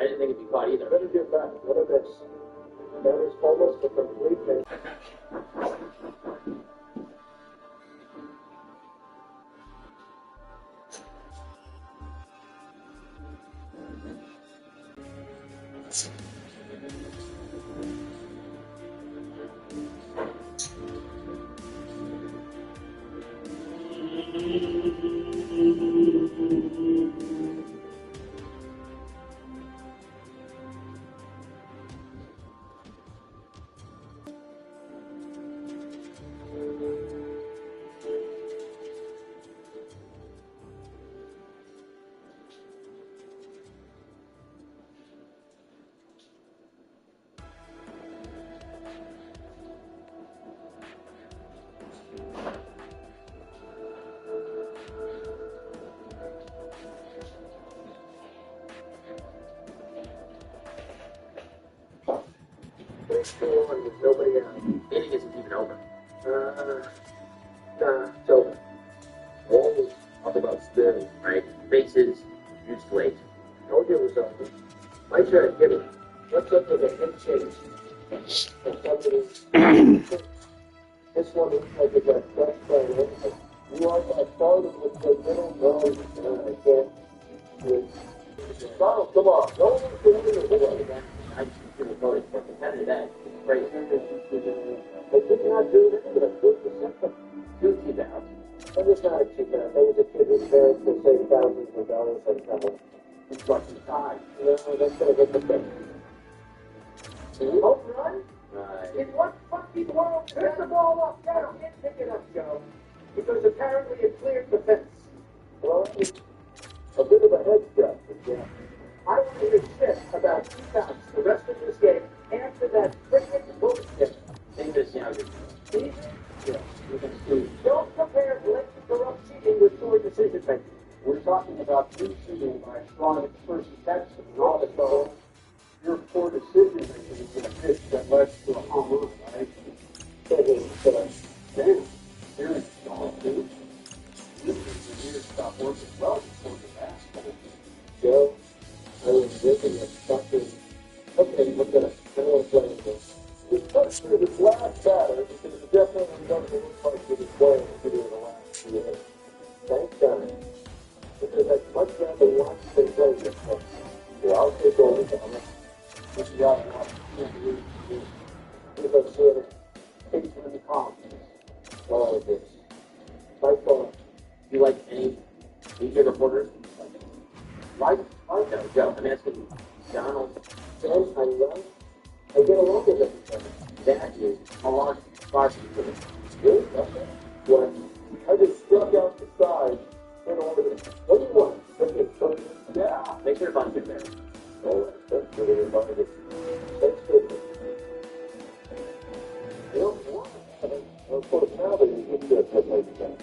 didn't think it'd be caught either. Better get back. What are this? That is almost a complete thing. School and there's nobody out. Meeting isn't even over. Nah, it's over. Always talk about spinning. Right? Faces, just wait. Told you it was over. My turn, give it. What's up with the head change? This one looks like it got crushed by an animal. You are by far with the little nose. I can't. Donald, come on. No one's doing it. I just feel voted for competitive edge. Great. They did not do that, but it was simple. 2 cheap outs. That was not a cheap out. That was a kid whose parents will save thousands of dollars on travel. Instruction 5. No, that's going to hit the thing. Home run? Right. In what fucking world? Pick the ball up now. Can't pick it up, Joe. Because apparently it cleared the fence. Well, it's a bit of a head scratch, yeah. I want to hear shit about 2 outs the rest of this game after that freaking bullshit. Think this younger. See? Yeah. You can see. Don't compare blatant corrupt cheating with poor decision making. We're talking about true cheating by a strong first defense and all the time. Your poor decision making is a pitch that led to a home run, right? Damn, here is John too. This is the year stop working well before the basketball. Joe, I was looking at fucking. Okay, look at it. I don't want to play with this. This touch through this last batter because it definitely doesn't look like it was playing to do in the last year. Thank God. Because I'd much rather watch them play this one. Yeah, I'll take over the other. This is out of my because I said it takes me in the comments. All of this. My fault. Do you like any DJ reporters? Like? No, Joe. I'm asking Donald. Sam, I love. I get along with everybody. That is a large varsity for me. Really? Okay. What? I just struck out the side in order. What do you want? Okay, Yeah. Make sure to bunch it there. all right, that's really reminded. That's good. You don't want it. For the penalty, you need to put like that.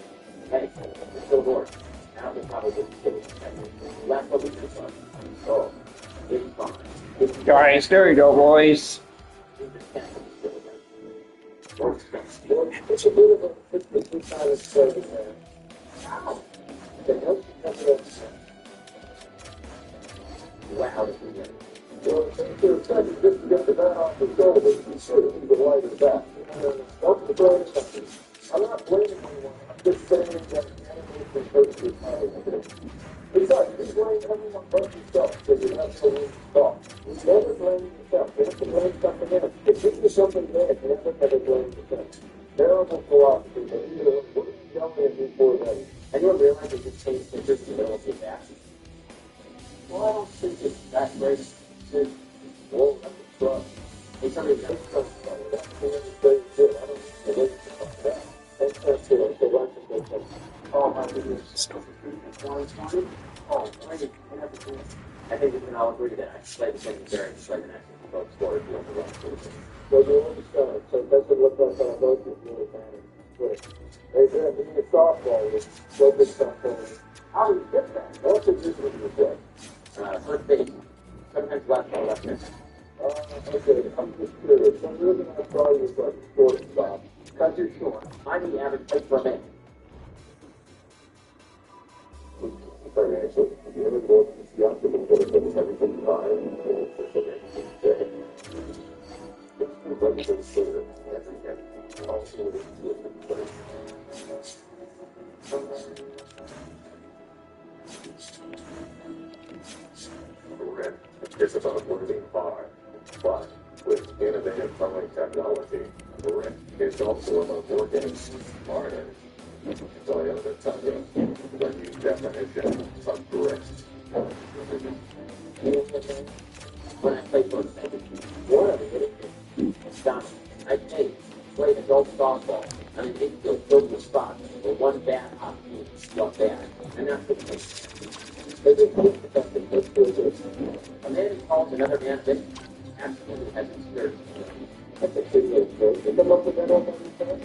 Hey, it's still bored. Now we'll probably just get it. Last one we did fun. Oh, it's fun. Guys, there you go, boys. It's a bit of a 52-sided play there. Ow! The hell should come up. Wow, this is good. Well, it takes you a second just to get the bat off the shoulder. You should have the light of the bat. Don't the brain something. I'm not blaming anyone. I'm just saying that animals can hurt your body. Besides, you blame everyone but yourself because you have so many thoughts. You never blame yourself. You have to blame something else. If you do something bad, you never blame yourself. Terrible philosophy. But you know, what are you yelling at me for that? Anyone realize they just changed pictures in the middle of the back? Well, I don't think it's that great. It's well, that's a trust. Hey, somebody else. That's very good. I don't think it is about that. That's it. Okay, watch it. Oh, my goodness. Oh, great. I think we can all agree that I played the same very like an actual book story field for one. Well, you understand. So it doesn't look like our vote is really bad. Good. Hey, there, give me a softball. Go big softball. How do you get that? That's a good one to say. First base. Sometimes left or left miss. Okay, I'm just curious. So the reason I saw you was like shortstop. Cut you short. I'm the average plate for a man. Financial, if you ever go to this young people, everything fine. It's about moving far, but with innovative towing technology, Rick is also about working smarter. Toyota Tundra, the new definition of grit. When I played for one of the stop, I played adult softball. I mean, they still filled the spot with one bat off me, one bat. And that's the thing. They didn't think that they could do this. A man calls another man that absolutely has experience. That's a good way to go. You come up with that all by yourself?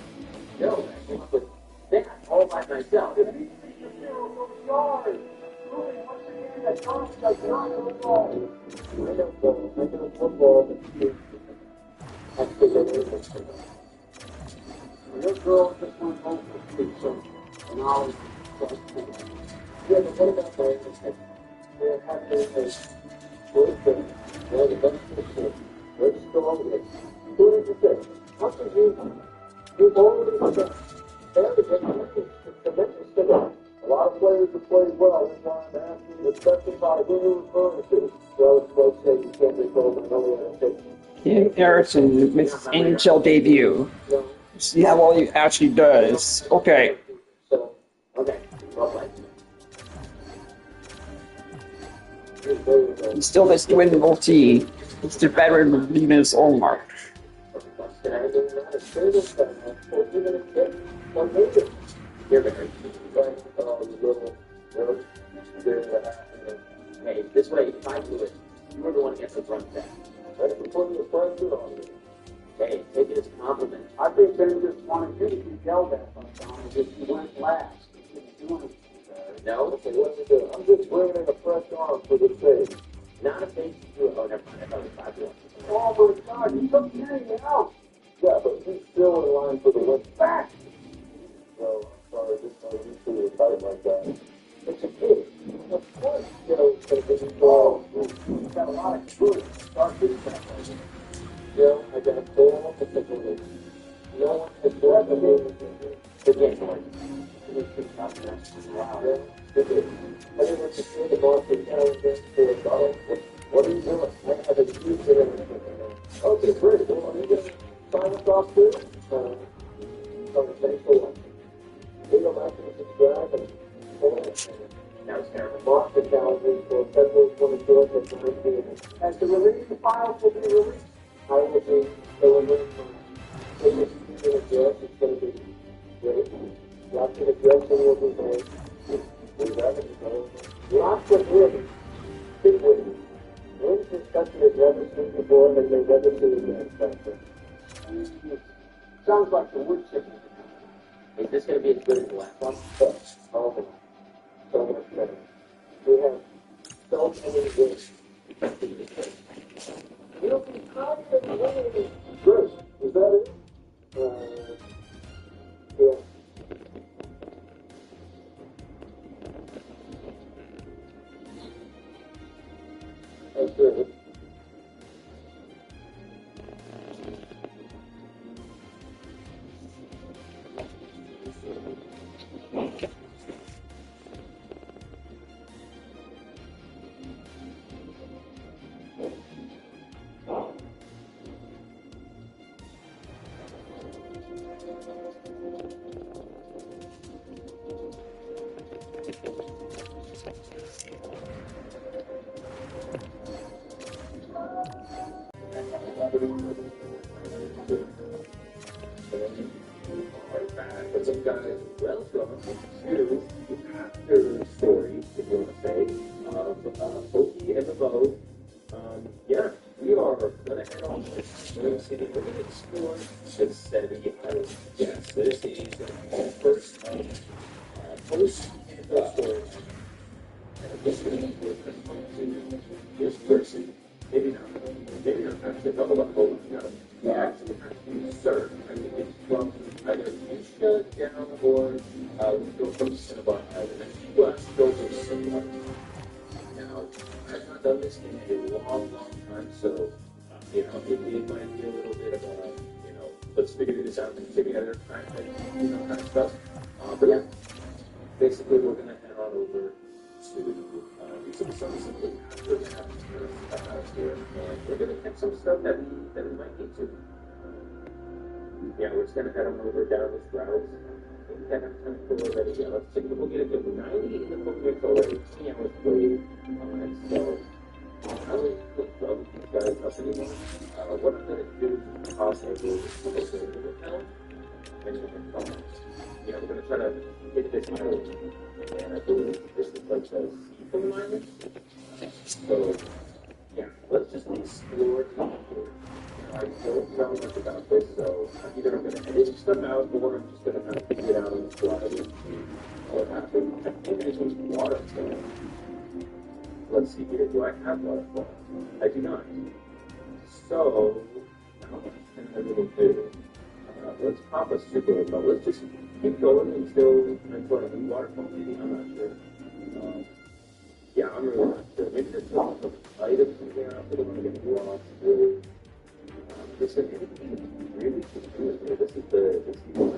No, I came up with that all by myself. If he makes a zero from the yard, Louis, once again, that Tommy does not go wrong. I don't know. I know football. That's the way it is. Your girl just went home for sleep, so and I'll Yeah, but what about my mistake? they're having a birthday. They're the best picture. Very strong. Who did you say? How could you've already done tremendous thing. A lot of players have played well. That's why I'm asking you, especially by who you're referring to. Well, it's supposed to say you can't be told, but I know we have to Kim Erickson with NHL debut. no. See how well he actually does. Okay. So, Okay, well played. there you go. He still has to win the multi. He's the veteran of leaving his own mark. Can I do that? It's famous time, or even if it's one major. You're very Right? Little, there that happened. Hey, this way, if I do it, you were the one who gets the front back. That's the putting the pressure on you. Hey, take it as a compliment. I think they just wanted you to be yelled at sometimes if you went last. No, Okay, what's it do? I'm just bringing in a fresh arm for the sake. not a face to do it. Oh, never mind. I thought it was 5-1. Oh my God, you took Kenny out. Yeah, but he's still in line for the win. Back! So, I'm sorry, this time you two were fighting like that. It's a kid. Of course, you know, it's going to be involved. You've got a lot of good start this back. You know, I got a ball, particularly. No one has ever been Good game, boys. wow. Yeah, it is. I didn't want to see the Boston Challenge for a dollar. What are you doing? I have a huge everything. Okay, great. Well, are you going to sign us off too? Thanks for watching. We go back and subscribe and hold on. That was terrible. Boston Challenge for February 24th at 9 p.m. As the release files will be released, I will be delivering my signature address. It's going to be great. Lots of addressing will be made. Lots of women, big women. Women's discussion has never seen before and they never see again. Sounds like the wood chicken. Is this going to be as good as the last one? But, oh, so much better. We have so many good. You'll be confident winning. Chris, is that it? Yeah. That's it. What's up, guys? Welcome to the after story, if you want to say, of Pokey and the Bow. Yeah, we are going to head on this Spring City. We're going to explore the City Island. Yes, this is the first post-NFL story. And this week, we're going to this person. Maybe not. Actually, a couple of holes. We actually have to serve. I mean, it's from either Fuchsia down or we go from Cinnabon Island. And she was go from Cinnabon. Now, I've not done this in a long time, so, it might be a little bit of a, let's figure this out together kind of stuff. But yeah, basically, we're going to head on over to do some simply after that. here, and we're gonna catch some stuff that we might need to. Yeah, we're just gonna head on over down this route. We got enough time to go already. Yeah, let's take a look at it. 90 in the book mix already. 20 hours played. So I don't love these guys up anymore. What I'm gonna do is toss over the town and then yeah, we're gonna try to hit this island. And I believe this is like the Seafoam Island. So yeah, let's just explore here. I don't know much about this, so either I'm going to edit stuff out or I'm just going to kind of figure it out on the fly and see what happens. I think I need water. So let's see here. Do I have waterfall? I do not. So, how much can I really do? Let's pop a super but let's just keep going until I need waterfall. Maybe I'm not sure. Yeah, I'm really not sure. Maybe there's some items in there. I don't want to get lost. Really. This is anything really confusing here. This is the sequel.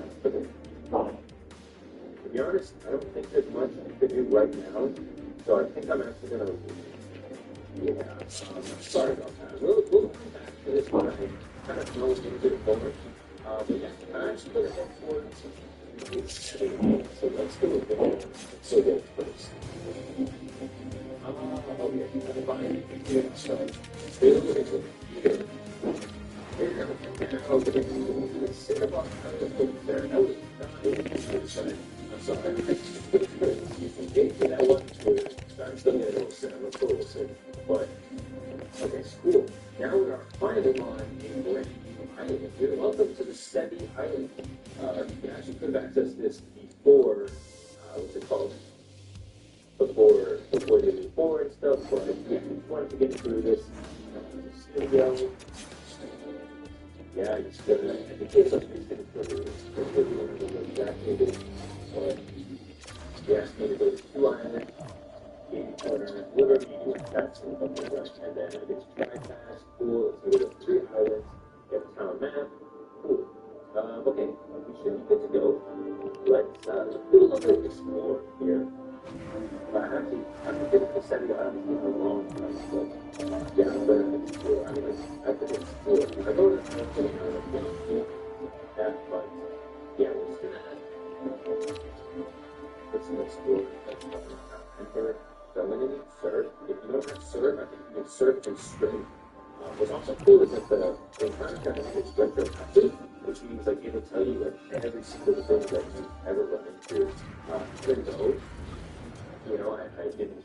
To be honest, I don't think there's much I can do right now. So I think I'm actually gonna. Yeah, sorry about that. We'll come back to this one. I kind of know it's a bit forward. But yeah, I'm actually gonna head towards. So let's do it there. So there first. Oh yeah, you gotta buy it. Yeah, so really. Okay, instead of there, that was not I'm sorry. You can get that one too. I'm still getting a little sick. I'm a little sick. But, okay, cool. Now we are finally on a brand new island here. Welcome to the Sebi Island. You actually could have accessed this before, what's it called? Before the before and stuff, but yeah, we wanted to get through this. Studio. Yeah, it's good. I think it's a pretty good exactly this. But yeah, it's going to go to 2 islands, 80 corners, whatever you do, that's the right. And then it's try fast, cool. Let's go to 3 islands, get a town map. Cool. Okay, we should be good to go. Let's do a little bit of explore here. I've been getting the Sebi Islands for a long time, so yeah, I'm going to explore. I mean, I could explore. I go to the island, that, but yeah, we're just going to explore. Enter. So I'm going to need surf. If you don't have surf, I think you can surf and swim. What's also cool is that the encounter kind of is retroactive, which means like it'll tell you like every single thing that you've ever run into. Even though you know, I didn't,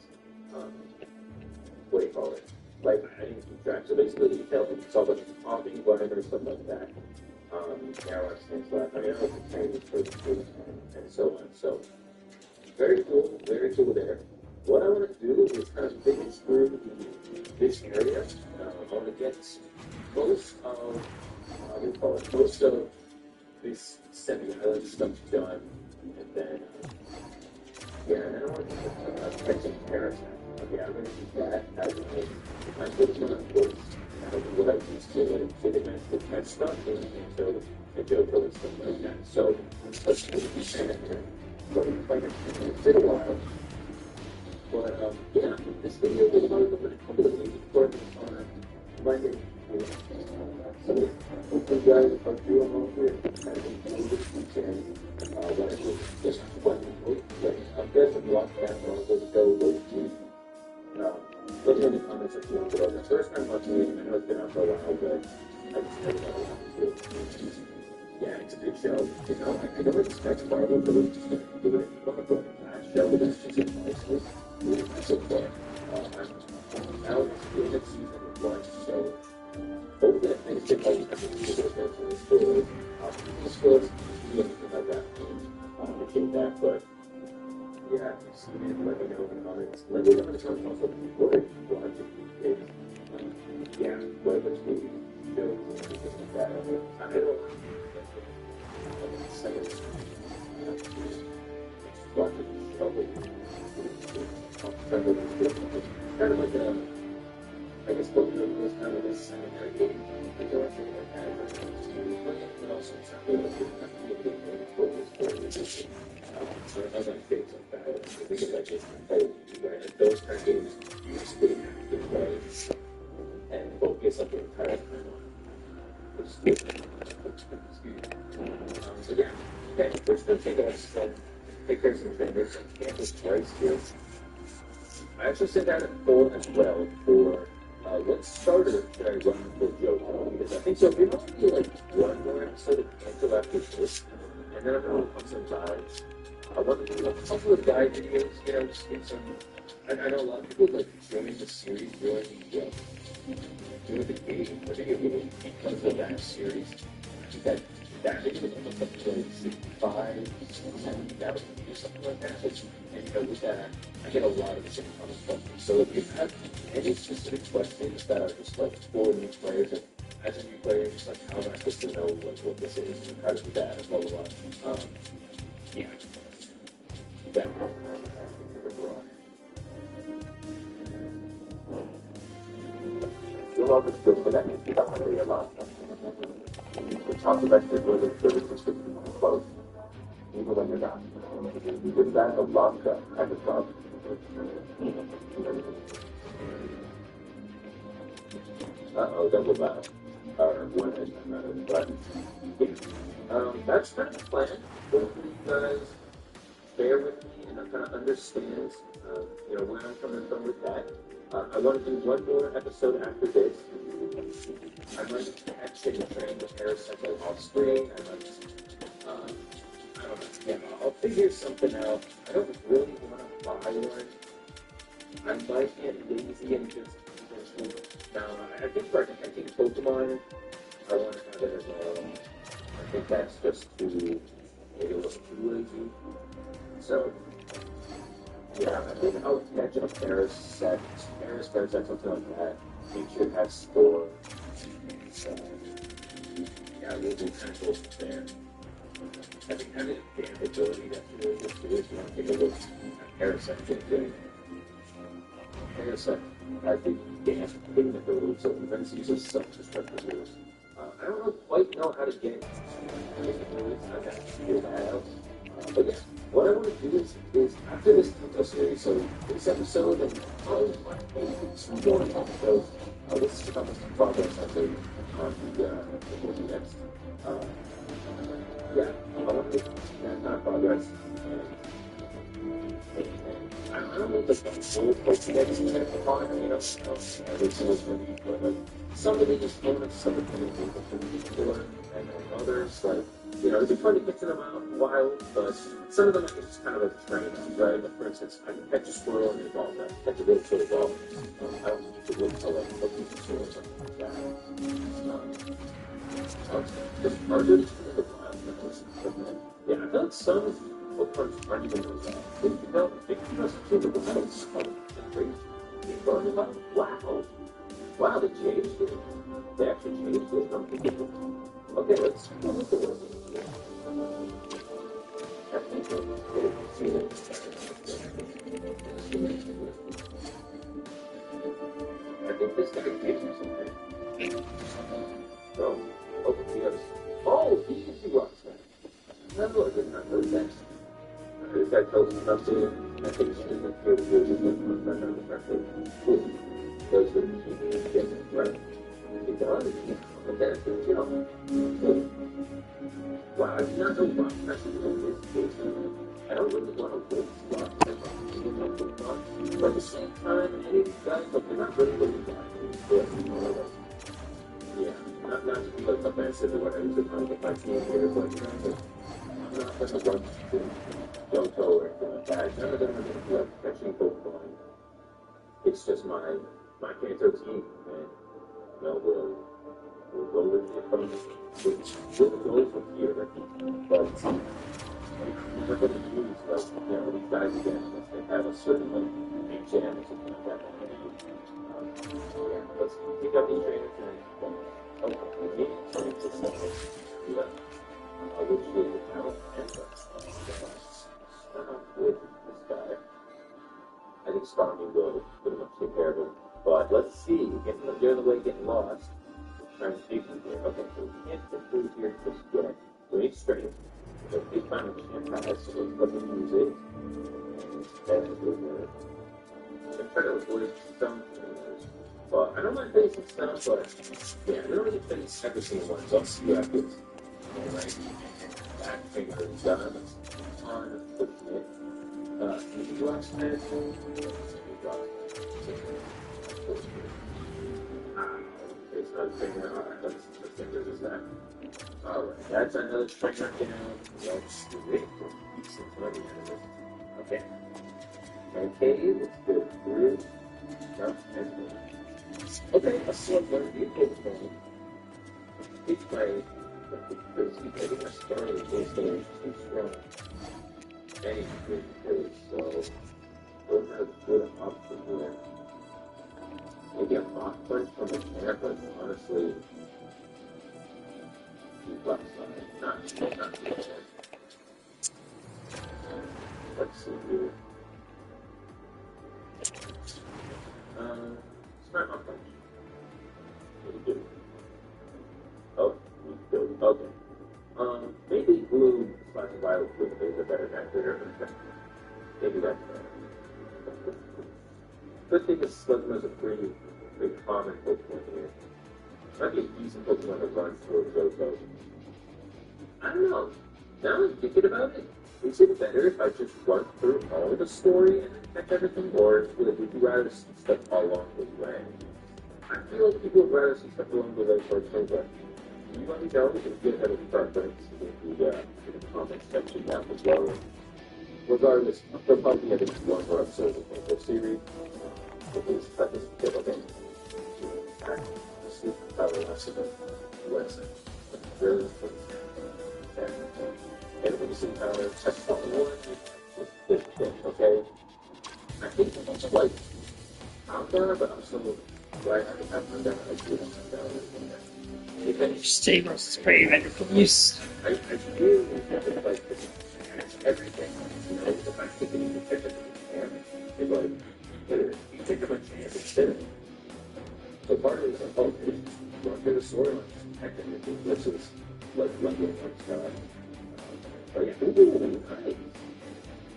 what do you call it? Like, I didn't keep track. So basically, you tell me, it's all about popping, whatever, stuff like that. Arrows, things like that. I mean, I don't think training for the food and so on. So, very cool there. What I want to do is kind of dig through this area. I want to get most of, what do you call it? Most of this semi-island stuff done. And then, yeah, and then I want to catch some parasites. Okay, I'm going to do that as my first one, of course. That'll be what I used to fit in to catch stuff and so the JoJo and stuff like that. So let's do this here. So it's been a while. But yeah, this video was about a couple of weeks before on Monday. So hopefully you guys are doing okay. I think this weekend, when it was just wonderful. I'm guessing watch that one was go to let me in the comments if you want to go. The first time watching it, I know it's been out for a while, but I just never know what to do. Yeah, it's a good show. You know, I don't expect Marvel to do it on the last show, but it's just nicely. So far, I'm now in the season 1, so hopefully I think it's like I think it's going to the story. This was anything like that. I think that, but yeah, if you've seen it, let me know in the comments. Let me know in the comments also what you want to do. Yeah, whether it's movies, shows, anything like that. I don't know. Seconds. Kind of like a, I guess Pokemon was kind of a secondary game. Like there was something like that, but also something like that. So I was like, things like that. I think it's like just competitive, right? Like those kind of games, you just really have to play. takes up the entire timeline. Which is good. So yeah, okay, we're just gonna take care of some things. Campus rights here. I actually sent out a poll as well for what starter should I run for Joe? Because I think so. We're going to do like one more episode of Angel after this, and then I'm going to put some guys. I want to do a couple of guide videos, you know, just get some. I know a lot of people like joining the series, doing the game, the video game because of that series. I think that video was almost up to like 65, 70,000 or something like that. And you know, with that, I get a lot of the same kind of questions. So if you have any specific questions that are just like for new players, and as a new player, just like how am I supposed to know like what this is and how to do that and blah blah blah. Yeah. That. You'll always feel connected to the hungry a lot. The top of that shit where the service description is close, even when you're not. You get that a lot at the top. Uh-oh, double battle. Or one edge, but yeah. That's kind of the plan. Hopefully you guys bear with me and kind of understand, you know, where I'm coming from with that. I want to do one more episode after this. I might actually train the parasite off screen. I might, I don't know. Yeah, I'll figure something out. I don't really want to buy one. I might get lazy and just now. I think for catching Pokemon, I want to have it as well. I think that's just too maybe a little too lazy. So. Yeah, I think I'll catch a parasite, something like that. Make sure it has spore. So, yeah, we'll do kind of go from there. I think having a damn ability that's really good for this, you want to take a look at parasite thing. Parasite has the damn thing ability, so defense uses self-destructive moves. I don't quite know how to get it. I got to figure that out. But yeah, what I want to do is after this series, so this episode and probably two more episodes, let's see how much progress I made on the next. Yeah, I want to make that kind of progress. I don't know if the full Pokédex is going to come on, you know, every single movie, but like some of these moments, some of them before, and then others, like, you know, it'd be fun to get to them out in a while, but some of them I think it's kind of like a train, right? Like, for instance, I can catch a squirrel and evolve that, catch a little sort of evolve. I don't need to wait until like a piece of squirrel or something like that. Just harder to get the wild. Yeah, I feel like some Pokemon aren't even really that. You know, they can just feel the metals. Great. Wow. Wow, they changed it. They actually changed it. Okay, let's look at this. I think this guy gives you something. So, yes. Oh, he gives you rocks, man. No, I did not know that. This guy tells me something. I think she's going to feel good with it. Does the yes, right? It does. Okay, you know. Wow, I do not know rock pressure in this case. I don't really want to waste rock pressure. But at the same time, any of these guys, like, they're not really bad. Yeah, not to be like offensive or whatever, to kind of get my team here, but you know, I'm not going to run to don't go or anything like that. None of them are going to be like catching Pokemon. It's just my Kanto team, and you know, we'll go with it from we'll go from here, but we're going to use like, you know, these guys again, if they have a certain like HM or something like that. Yeah, let's pick up these trainers and we need to turn into something which is the talent and with this guy. I think Starmie will pretty much take care of him. But let's see, getting the other way, getting lost. Trying to speak from here. Okay, so we can't get through here just yet. We need strength. So we find a chance has, so let's use it. And then we're going to try to avoid some things. But I don't mind facing stuff, but yeah, I don't really face every single one. So I'll see you after this. Alright, back finger is done. On the flip. You watch that? It's another finger. Alright, let's think this is that. Alright, that's another finger down. Let's do it. Okay. Okay, let's go through. Okay, a sword one, you take one. Each way, because you take a star is too strong. Any good, so those are good options there. Maybe a mock punch from the camp, but honestly, he's left side, not the other. Let's see here. Smart mock punch. What do you do? Oh, good. Okay. Maybe blue slash violet blue is a better match there. Maybe that's better. But think of Slugma as a pretty common Pokemon here. Might be an easy Pokemon to run through Johto. I don't know. Now I'm thinking about it. Is it better if I just run through all of the story and catch everything, or would you rather see stuff along the way? I feel like people would rather see stuff along the way for a but you let me know if you have any preference in the comments section down below. Regardless, they'll probably have one more episode of the series. At least that doesn't get okay. See how the rest of it lesson. Really important. And when you see how it's just on the one with this thing, okay? I think it's like I'm down, but I'm still glad I'm down. I do Staples is pretty wonderful use. I really like everything. You know, if I think you can catch it it's like, you take a bunch of hands and spin it. So part of it is like, oh, run through the storyline. Technically, this is like lucky one shot. But yeah, ooh, nice.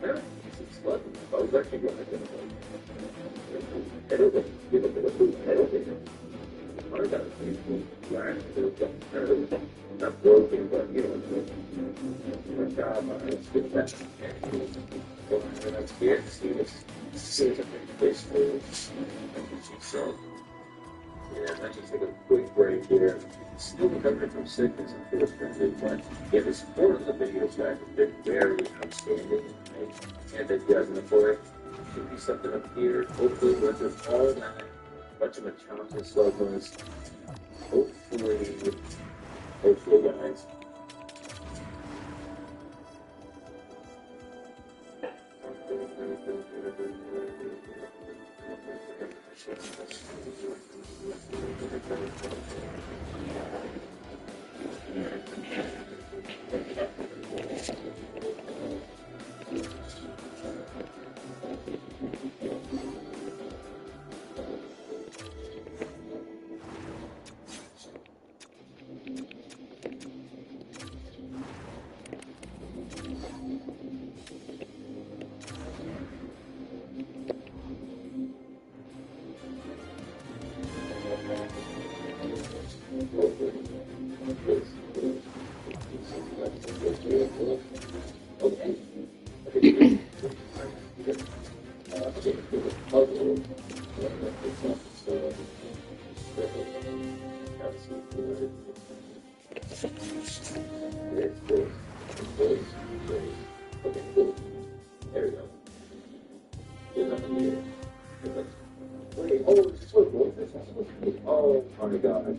Yeah, this is fun. I was actually going to get it. I don't think you get a bit of food. I don't think I got a few flash. Not broken, but you know, my job, let's get that. And that's here. See this? See it's a big place for so. Yeah, let's just take a quick break here. Still recovering from sickness and feels friendly, but yeah, the support of the videos, guys, has been very outstanding. And that you guys in the forest should be something up here. Hopefully, with all that, bunch of Machamps and Slugmas. Hopefully, guys. Oh my god.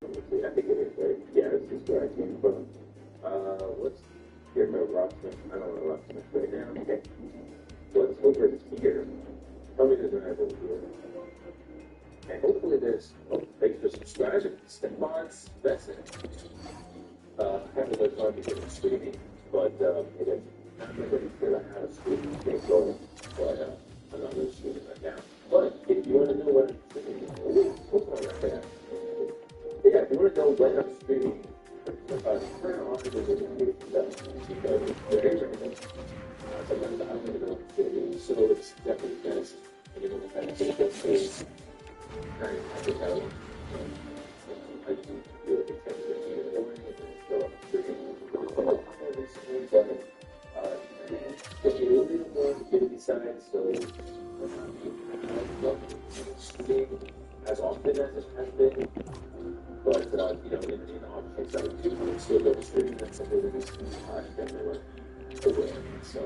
I think it is right. Yeah, this is where I came from. Let's hear about Rocksmith. I don't know Rocksmith right now. Okay. Let's over this here. Probably doesn't have over here. And hopefully there's, thanks for subscribing. Stefan's, that's it. I haven't had time to get it streaming, but it is not ready to have a streaming thing going. But I'm not really streaming right now. But if you want to know what I'm streaming, yeah, if you want to know when I'm streaming, turn on the notifications because there's everything. Sometimes I don't even know what I'm streaming, so it's definitely best. And you know, I think I would. I just feel like it's going to be a morning and then go up to recently, but get a little more on the giddy side, so I'm not shooting as often as it has been, but in the off chance I would do, I would still go to shooting. That's something that is definitely aware. So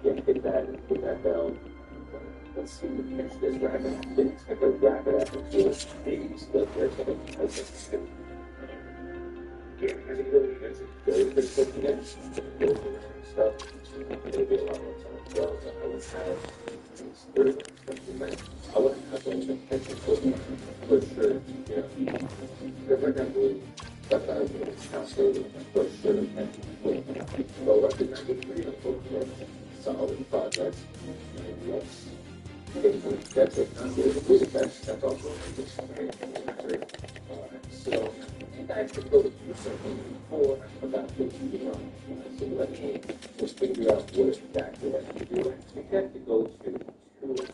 yeah, hit that bell. Let's see if we can catch this rabbit. Didn't expect a rabbit after 4 days, but there's something else. Yeah, because you know, you guys are very quick again. Stuff. It'll be a lot more time as well. So I would have I wouldn't have those intentions for sure. Because right now, that's how I feel. It's not so for sure. But recognize it's pretty important. Solid projects. And that's it. That's also so I have to go to something before about this, so let me just figure out what exactly I have to do. I have to go to 2 items.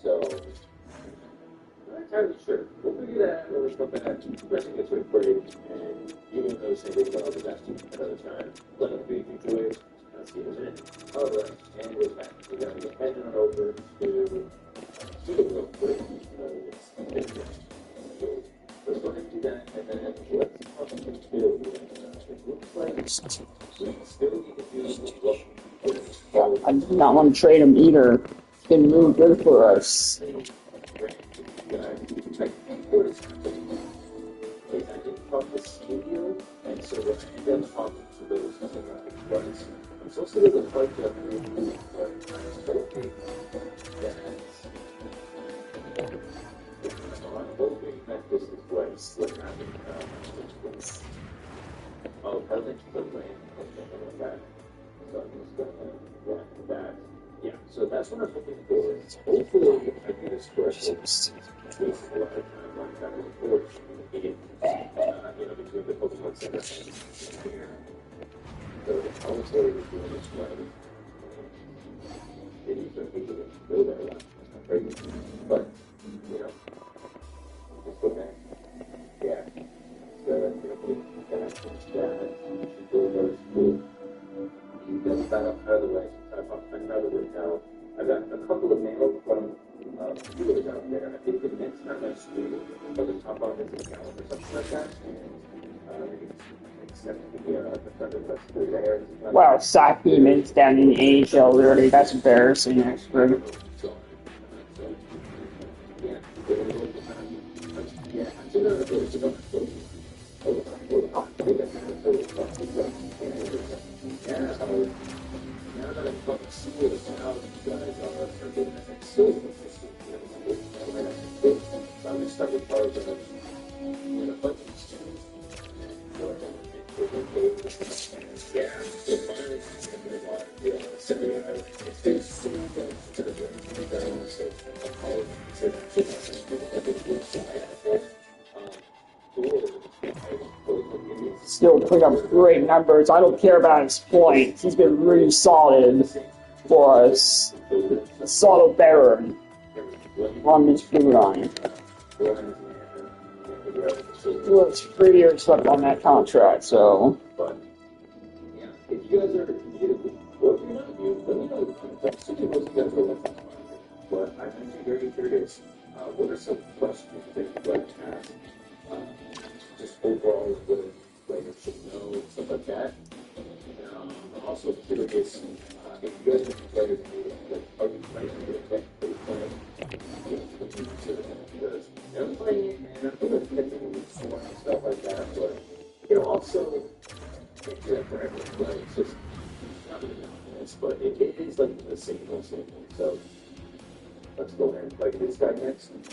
So I'm not entirely sure. We'll figure that out when we come back. Especially get to a break, and even though same thing I'll just ask you another time. Let them be enjoy it. Let's see what's in it. Alright, and we're back. We're gonna get heading on over to real quick. Let's go ahead and do that, and then let's talk about the build. It looks like we still need to do I do not want to trade him either. It's been really good for us. I think what is happening is I didn't talk to studio, and so what I ended up talking to those was I'm supposed to do the fight that I'm going to do, but I'm hoping that I'm hoping that this is what happened. Oh, I think the land or something like that. So I'm just going to run that. Yeah, so that's what I'm hoping for. Hopefully, I do this correctly. With a lot of time on back and forth in, between the Pokemon Center and here. So I was already doing this right. They need to go there a lot. Crazy. But, just go back. Yeah. So, that go very smooth. You get that up out of the way. I try to work out. I got a couple of mail from viewers out there. I think the next time I stream, or the top on his account or something like that, and accept the friend request through there. Wow, Saki makes down in the NHL already. That's embarrassing, actually. Now that I'm fucking seeing how you guys are forgetting that it's so interesting. So I'm going to start with part of the buttons. Yeah, so finally, Still putting up great numbers. I don't care about his points. He's been really solid for us. A solid veteran on this blue line. He was 3 years left on that contract, so. But, yeah, if you guys are new, or if you're not new, let me know. I'm super most of you guys are left on but I'm actually very curious. What are some questions that you'd like to ask? Just overall, what players should know, stuff like that. I'm also curious if you guys are players like, are you playing for the tech? Are you playing? Because I'm playing and I'm doing catching score and stuff like that, but also it's for everyone, right? It's just not really this, but it is like the same thing. So let's go ahead and play this guy next. And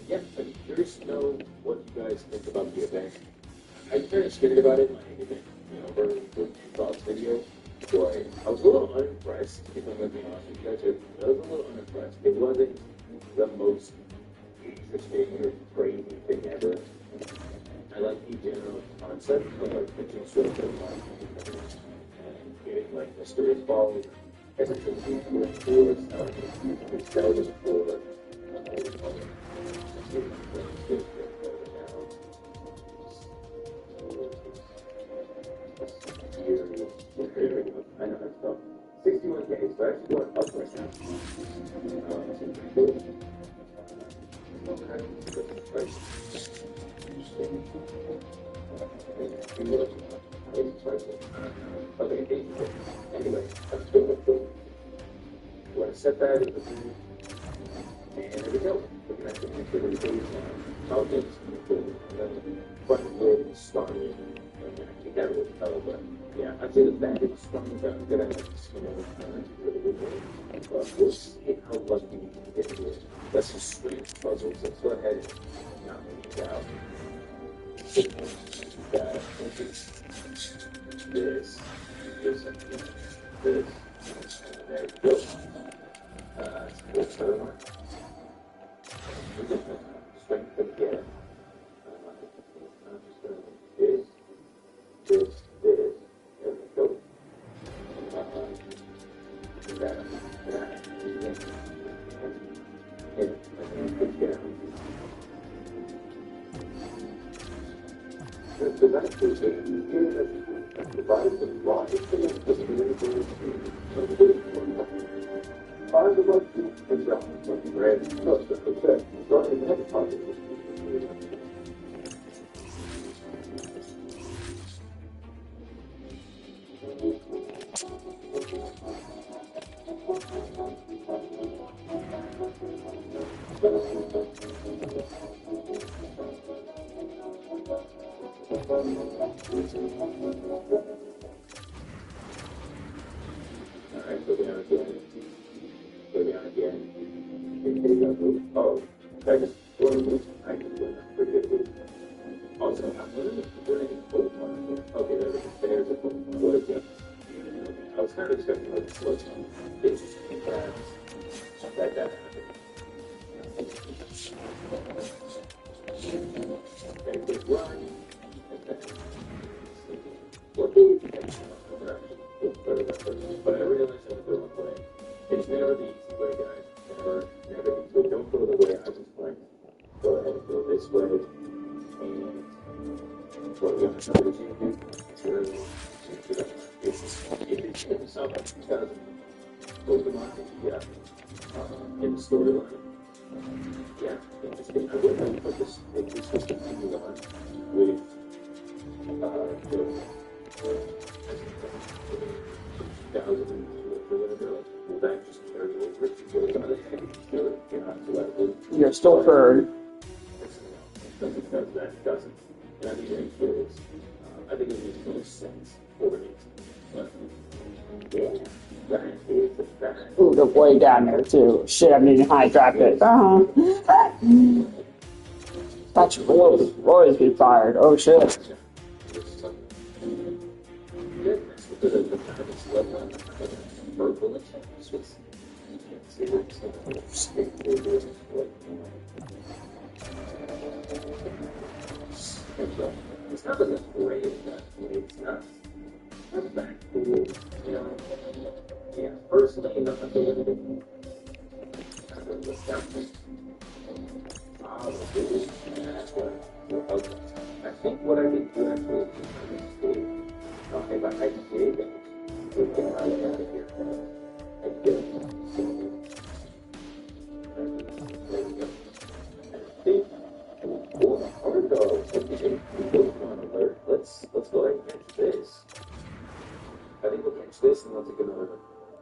yeah, I'm curious to know what you guys think about the event. I'm kind of scared about it, like event, early thoughts video. But I was a little unimpressed, if I'm going to be honest with you guys. I was a little unimpressed. It wasn't the most interesting or crazy thing ever. I like the general concept of like pitching sort of and getting like mysterious balls. Essentially, for that was for Okay, anyway, I'm still with you. You want to set that in the food, and there we go. We're going to have to make sure how things front wheel started. And I think that was but yeah, I'd say the back is strong, but I'm going to have to spin it. But we'll see how lucky we can get here. Let's just swing puzzles. Let's go ahead and knock these out. That this, there we go. We'll turn on. Strength again. I'm just going to do this. There we go. The benefit is that provided the right part of what you yourself, what you read, so it's said, starting the next part of it. Alright, go down again. Go down again. Oh, I just want to move. I can do it. Pretty good. Also, I'm learning Pokemon. Okay, there's a Pokemon. What is it? I was kind of expecting like a slow time. It's just that happened. Okay, good run. What do you think? But I realized I was going to play. It's never the easy way, guys. Never the easy way. Don't go the way I was playing. Go ahead and go this way. And what we have to do is change it up. It's himself because Pokemon, in the storyline. Yeah, interesting. I would have put this, take this system on with You're still third. That doesn't. And I think I think it makes no sense for it. But yeah, that is the fact. Ooh, the way down there too. Shit, I'm needing high draft it. That's Roy's be fired. Oh shit. It's not as great as that. It's not. That's back cool. You know? Yeah, personally, nothing to do. I think what I can do actually is okay, but I did get right out of here. I did. There we go. I think alert. Let's go ahead and catch this. I think we'll catch this and we'll take another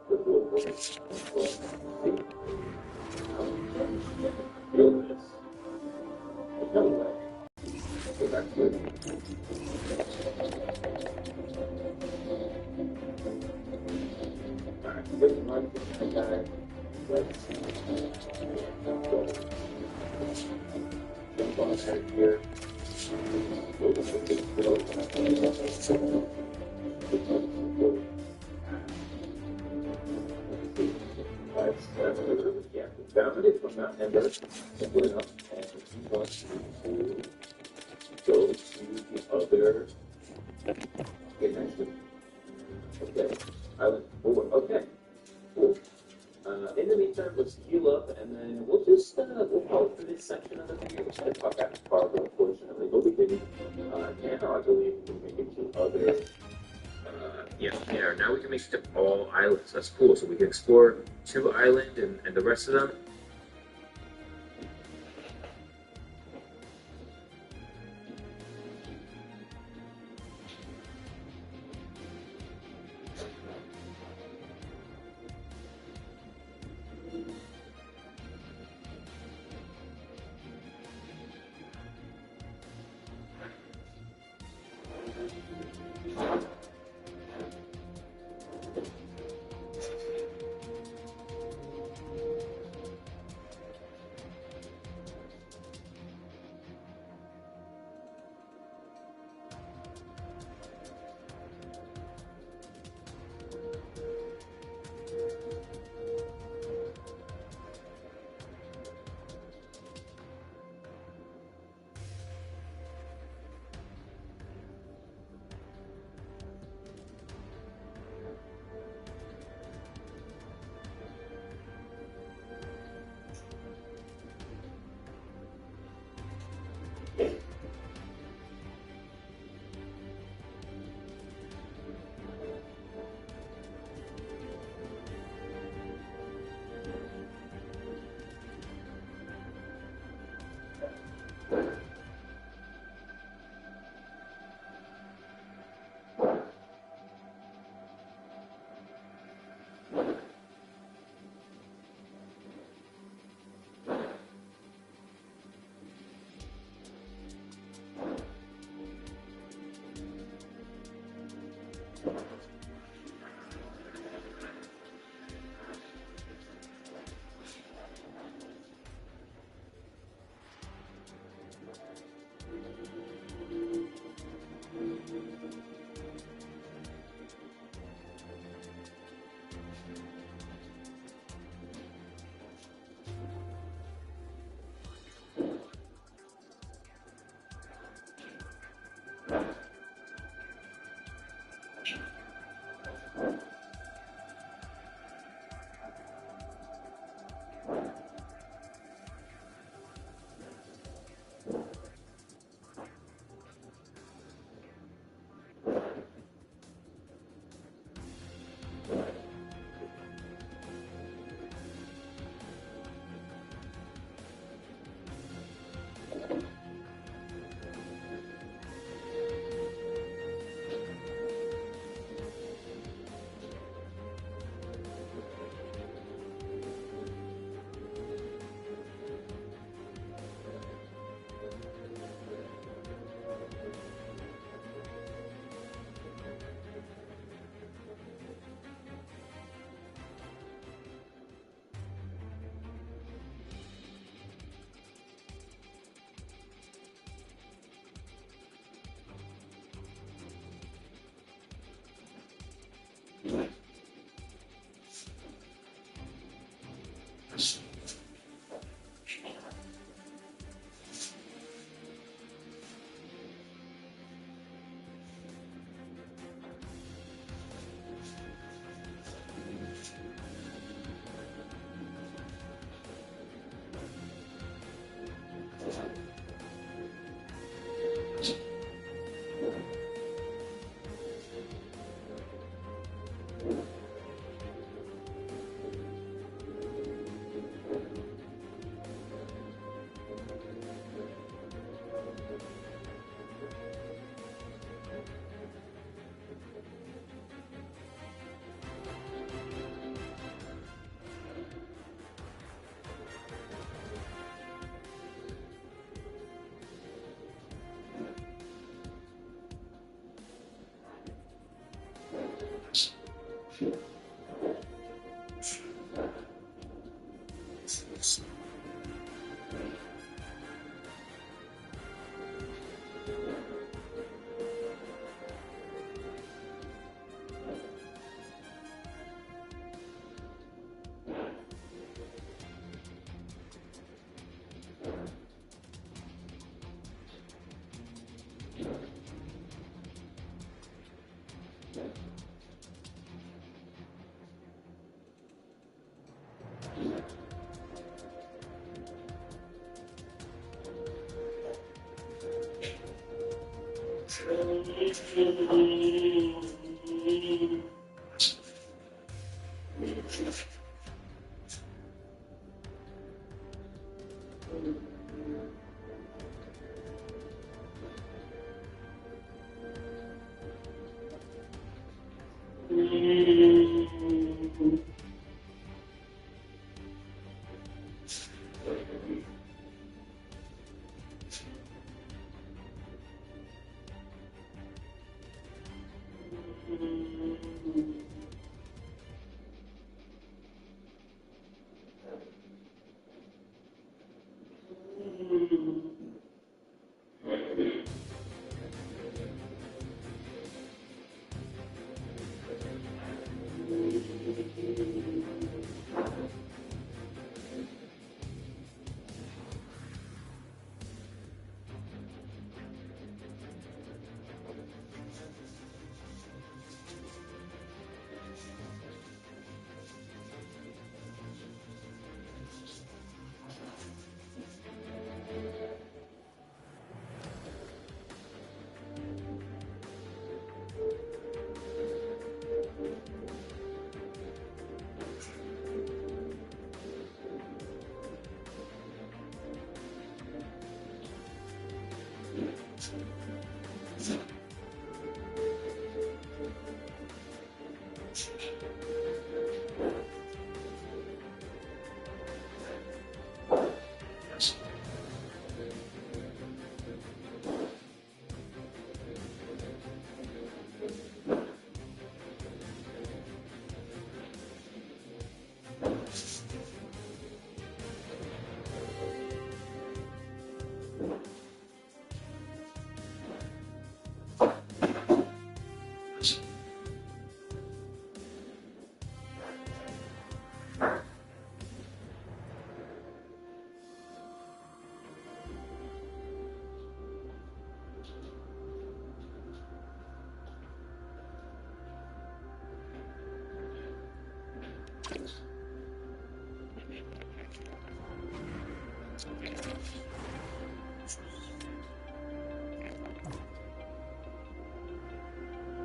good little look. Feel this. No way. Okay, that's good. Alright, good one. Let's go. Jump on right here. Yeah, found it from that number. Simple enough. And we want to go to the other. Okay, nice. Okay, island 4. Okay, cool. In the meantime, let's heal up, and then we'll just we'll call it for this section of the video. We're going to talk after Fargo, unfortunately, but we didn't. Now I believe we can make it to other. Now we can make it to all islands. That's cool. So we can explore 2 islands and the rest of them.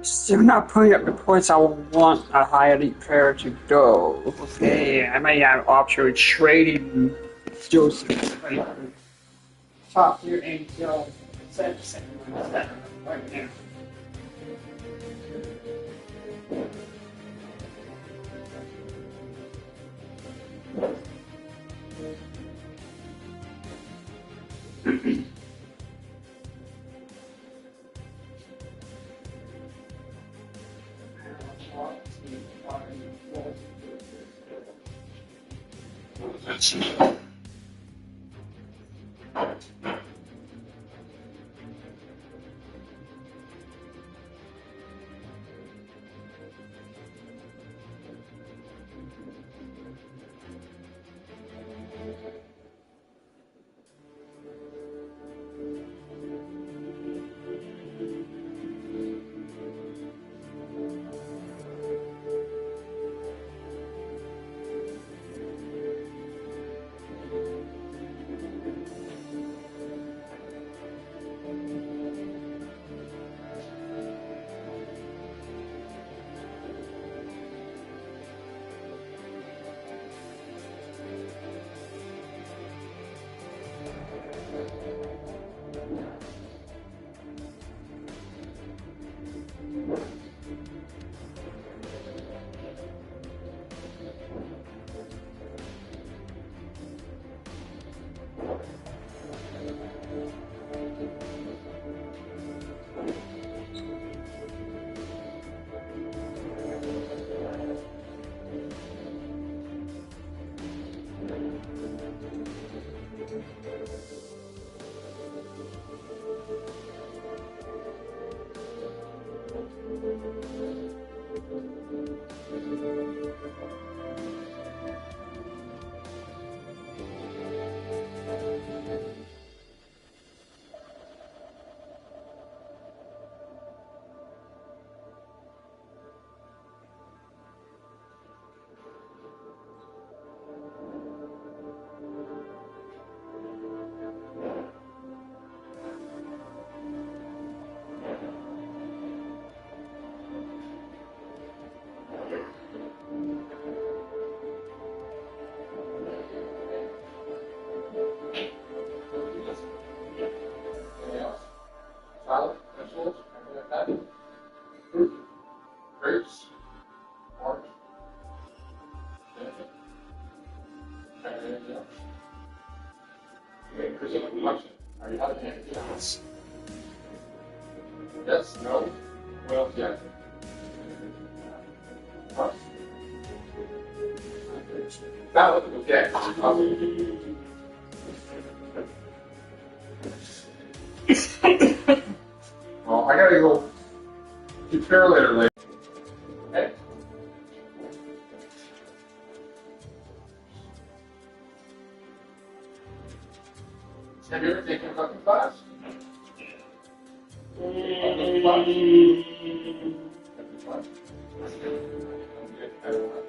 Still not putting up the points I would want a high elite player to go. Okay, I may have option with trading Joseph top tier NHL right now. Salad, vegetables, anything like that? Fruit, grapes, orange, anything? Anything else? Okay, here's a question. Are you having anything else? Yes, no? What else yet? What? Salad, okay. Well, I gotta go prepare later. Okay? Have you ever taken a cooking class? Cooking class? Cooking class? I don't know.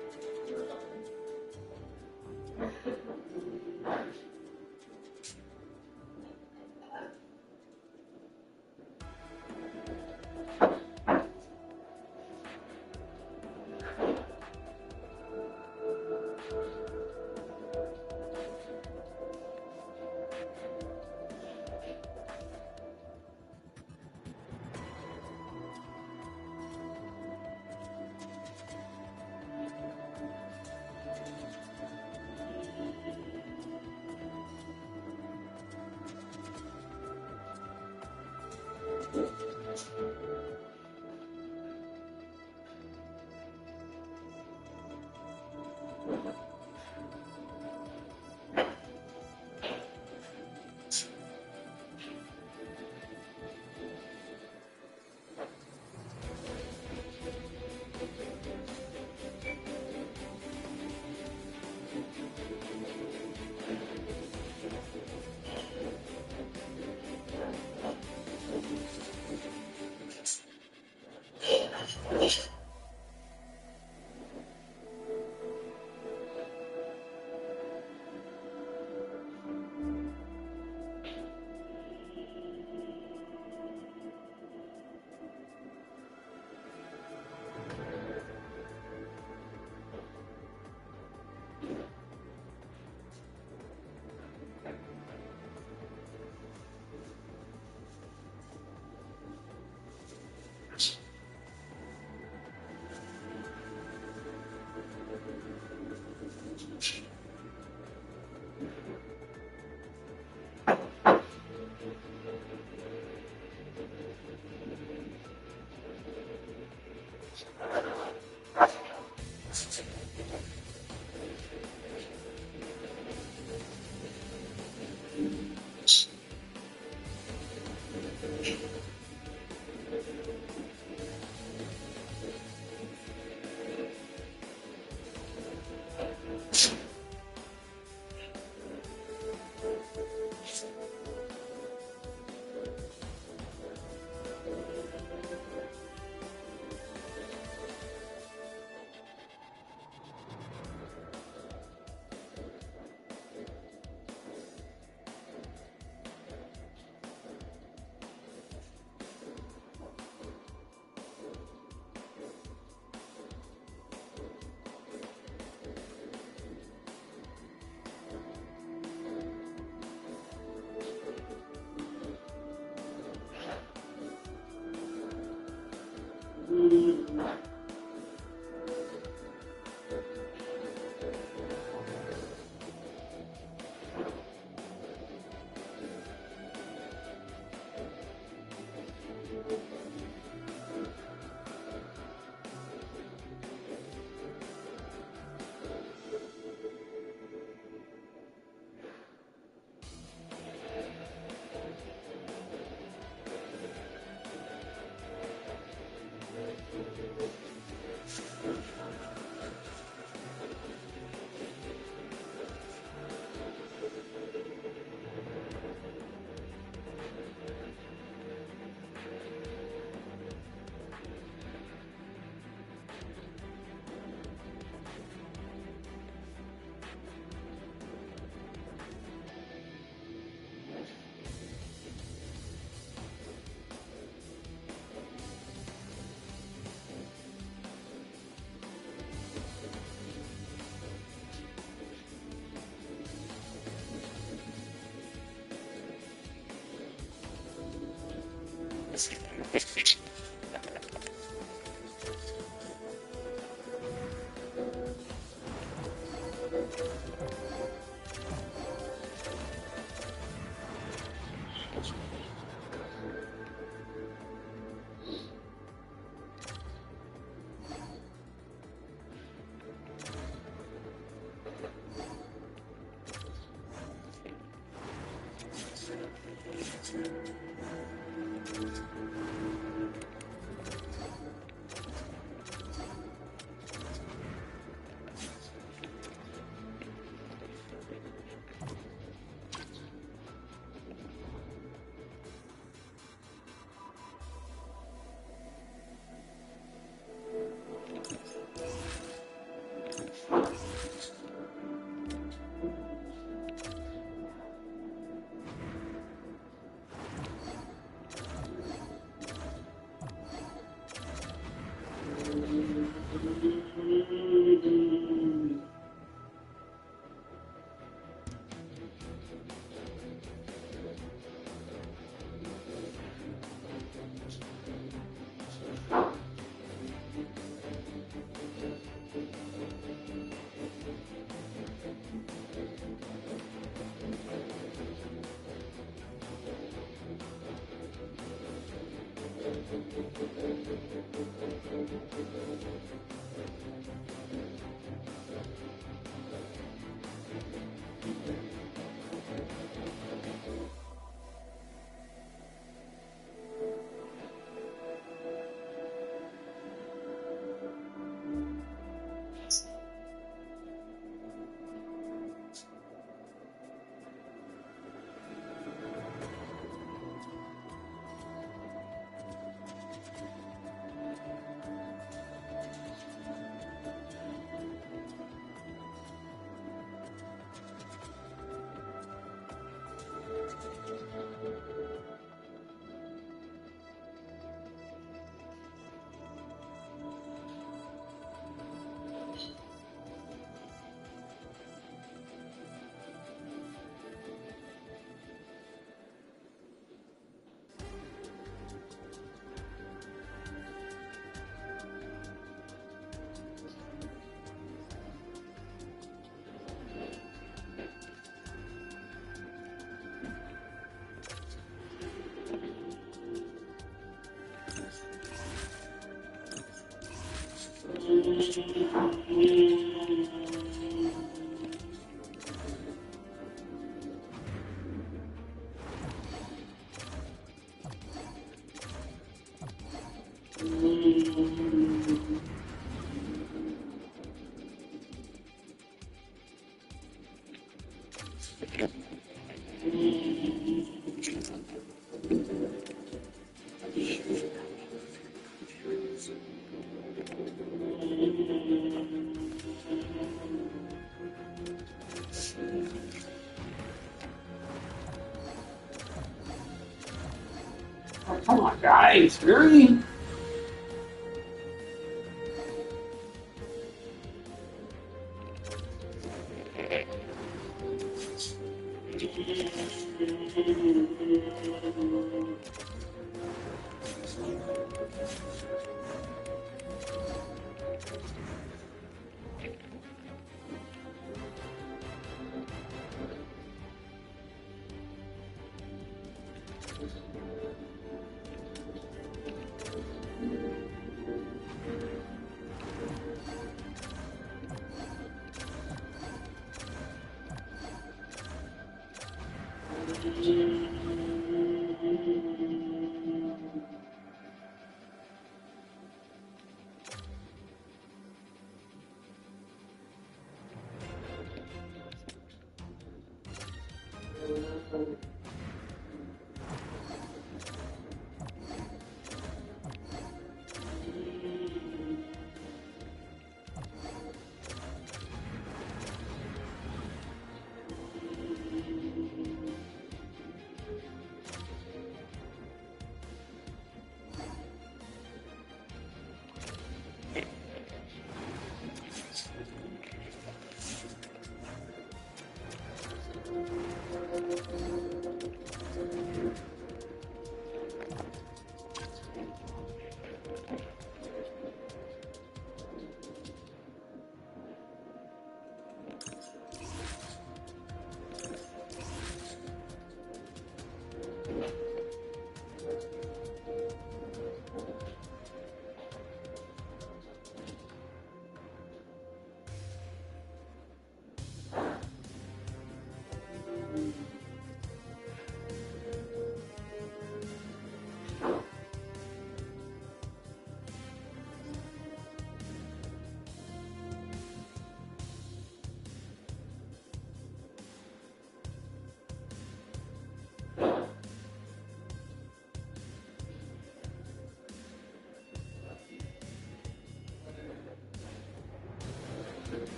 Oh, come on, guys, really?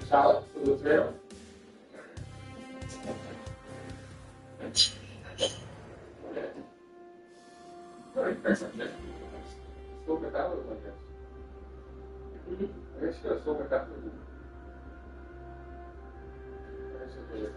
Salad for the trail. Still get that one, I guess. I guess you gotta still get that one. I guess it's really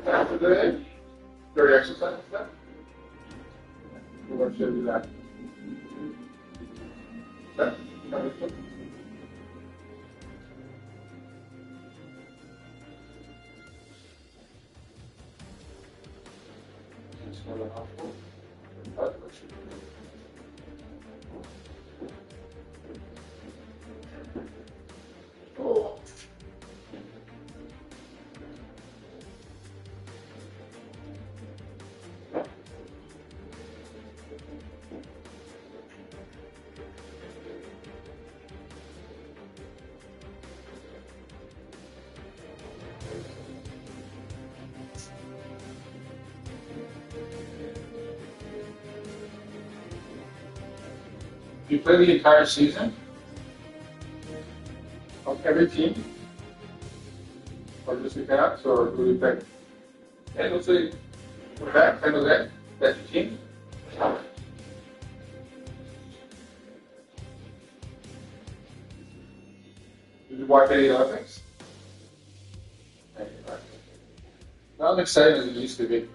After today, 30 exercises then. We're going to show you that. Okay. Oh. You play the entire season of every team, or just the Canucks, or who do you pick? And let's say, Quebec, San Jose, that's your team. Did you watch any Olympics? Not as exciting as it used to be.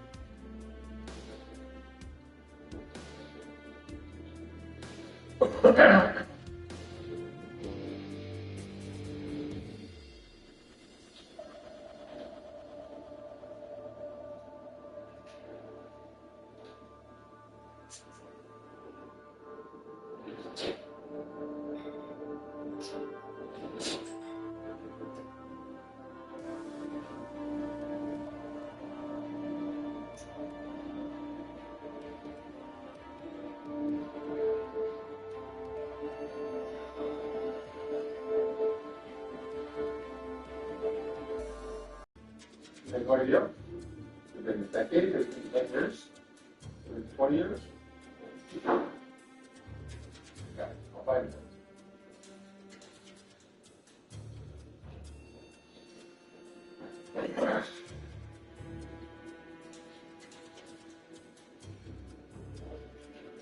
No idea. Within a decade, within 10 years, within 20 years. Okay, I'll find it. I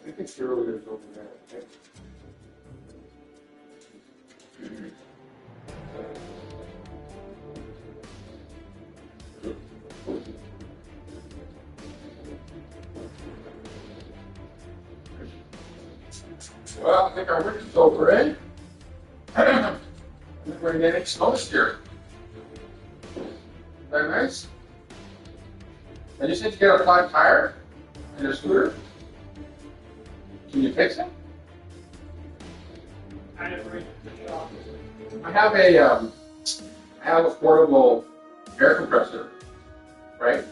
think it's earlier over there. Okay. Well, I think our work is over, eh? We're going to get snow this year. Is that nice? And you said you get a flat tire on your scooter? Can you fix it? I have a portable air compressor, right?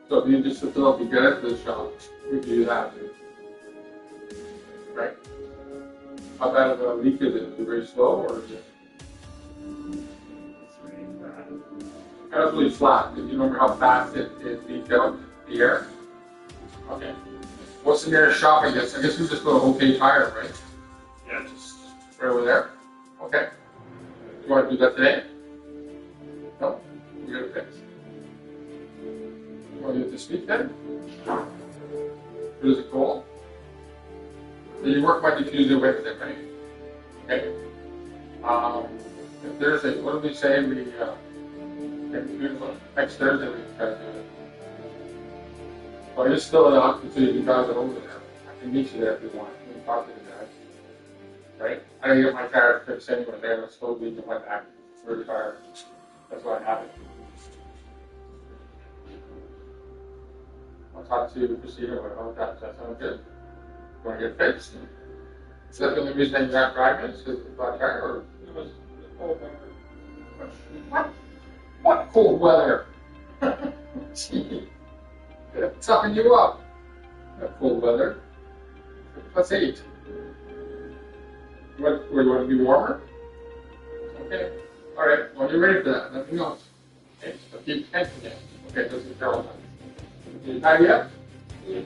So if you just fill up, you get it to the shop, we can do that too. Right? How bad of a leak is it? Is it very slow or is it? It's really flat. Do you remember how fast it leaks out the air? Okay. What's the nearest shop, I guess? I guess we just go to OK Tire, right? Yeah, just right over there. Okay. You want to do that today? No? We got to fix. You want to do it this week then? Is it cold? Then you work Monday, Tuesday, Wednesday, right? Okay. If Thursday, what do we say we next Thursday we can try to do it? Well, you're still in the office, so you can drive it over there. I can meet you there if you want. We can talk to the guys. Right? I gotta get my tire fixed anyway. They have a slow leak in my back for the tire. That's why I have it. I'll talk to Christina about that. Does that sound good? You want to get fixed? Is that the only reason you're not driving? Is because of the flat tire? Or it was cold weather? What cold weather? Gee. Toughen you up. That cold weather. +8. You want to be warmer? Okay. Alright, well, you're ready for that. Nothing else. Okay, this is Carolina. Not yet? Okay.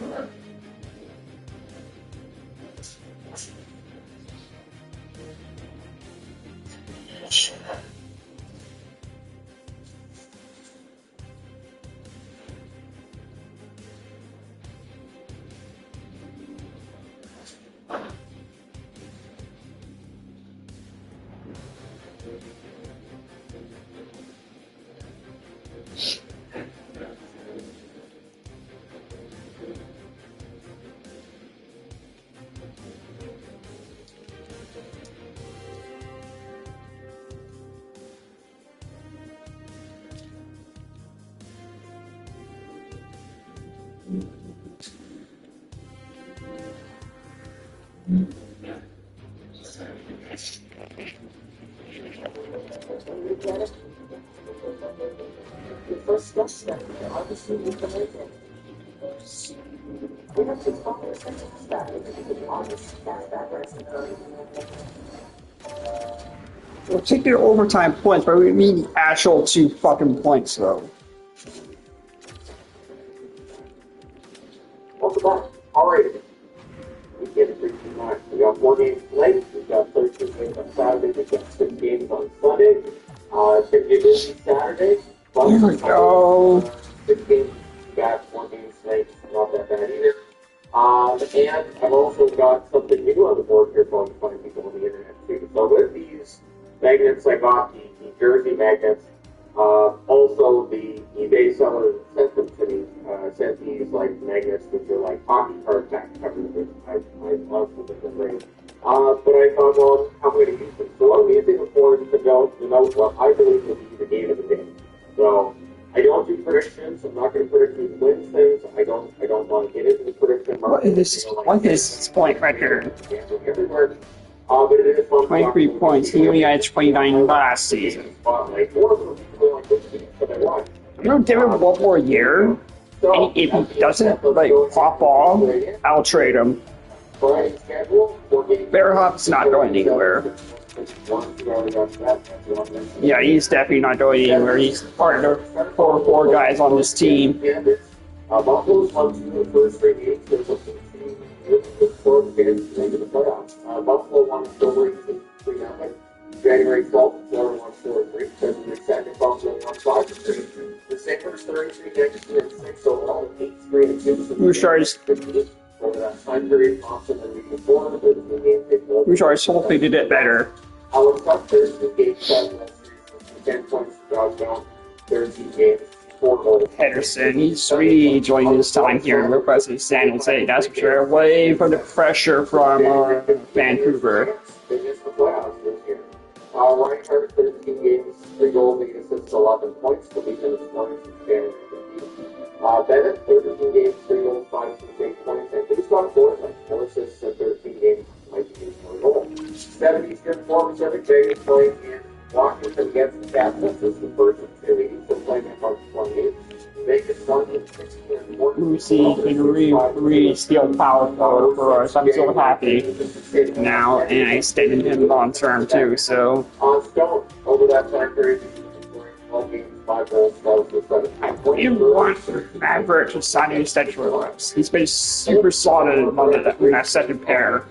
All right. The first step, obviously, we can make it. We have to follow the second step. Obviously, that's that person. We'll take their overtime points, but we mean the actual 2 fucking points, though. Welcome back. All right. We get 3-2-9. We got 4 games late. We've got 13 games on Saturday. We've got 6 games on Sunday. It's going to be a busy Saturday. Here we go. 6 games. We got 1 game late. Not that bad either. And I've also got something new on the board here for funny people on the internet too. So with these magnets, I got the jersey magnets. Also, the eBay seller sent them to me. Sent these like magnets, which are like hockey card back covers, which I love them. They're great. But I thought, well, how am I going to use them? So I'm using them for to go. You know what I believe will be the game of the day. So I don't do predictions. I'm not going to predict who wins things. I don't want to get into the prediction market. What is this point record? Everywhere. But it is fun. 23 points. He only had 29 last season. You know, give him one more year, and if he doesn't like pop off, I'll trade him. Bearhop's not going anywhere. Yeah, he's definitely not going anywhere. He's part of the 4 guys on this team. Buffalo's won 2 of the first 3 games. They're looking to score the fans into the playoffs. Buffalo won October 18th, 3-0. January 12th, Florida won 4-3. February 2nd, Buffalo won 5-3. The Sabres 33 games and 6 overall, 8-3-2. Bouchard's over that time period, Thompson and Reed before the 13 games they played. Bouchard's hopefully did it better. Alex Tuck, 13 games, 7 less 10 points to Josh Down, 13 games. Henderson, he's really enjoying his time here in West San Jose. That's for sure. Away from the pressure from Vancouver. They missed the playoffs this year. Reinhardt, 13 games, 3 goals, 8 assists, 11 points. The lead in the scoring from Shannon. Bennett, 13 games, 3 goals, 5 assists, 8 points. And he's got 4 assists in 13 games. Might be one goal. 70s good performance every day. He's playing in Washington against the Capitals. This is the first of 2 innings. They're playing at March 28th. Vegas started at 16 and 14. Lucy can re-steal power forward for us. I'm so happy now, and I extended him long term too. So on Stone over that time period, all games, 5 goals, 12 to 7. I wouldn't want Maverick to sign any extension with us. He's been super solid in that second pair.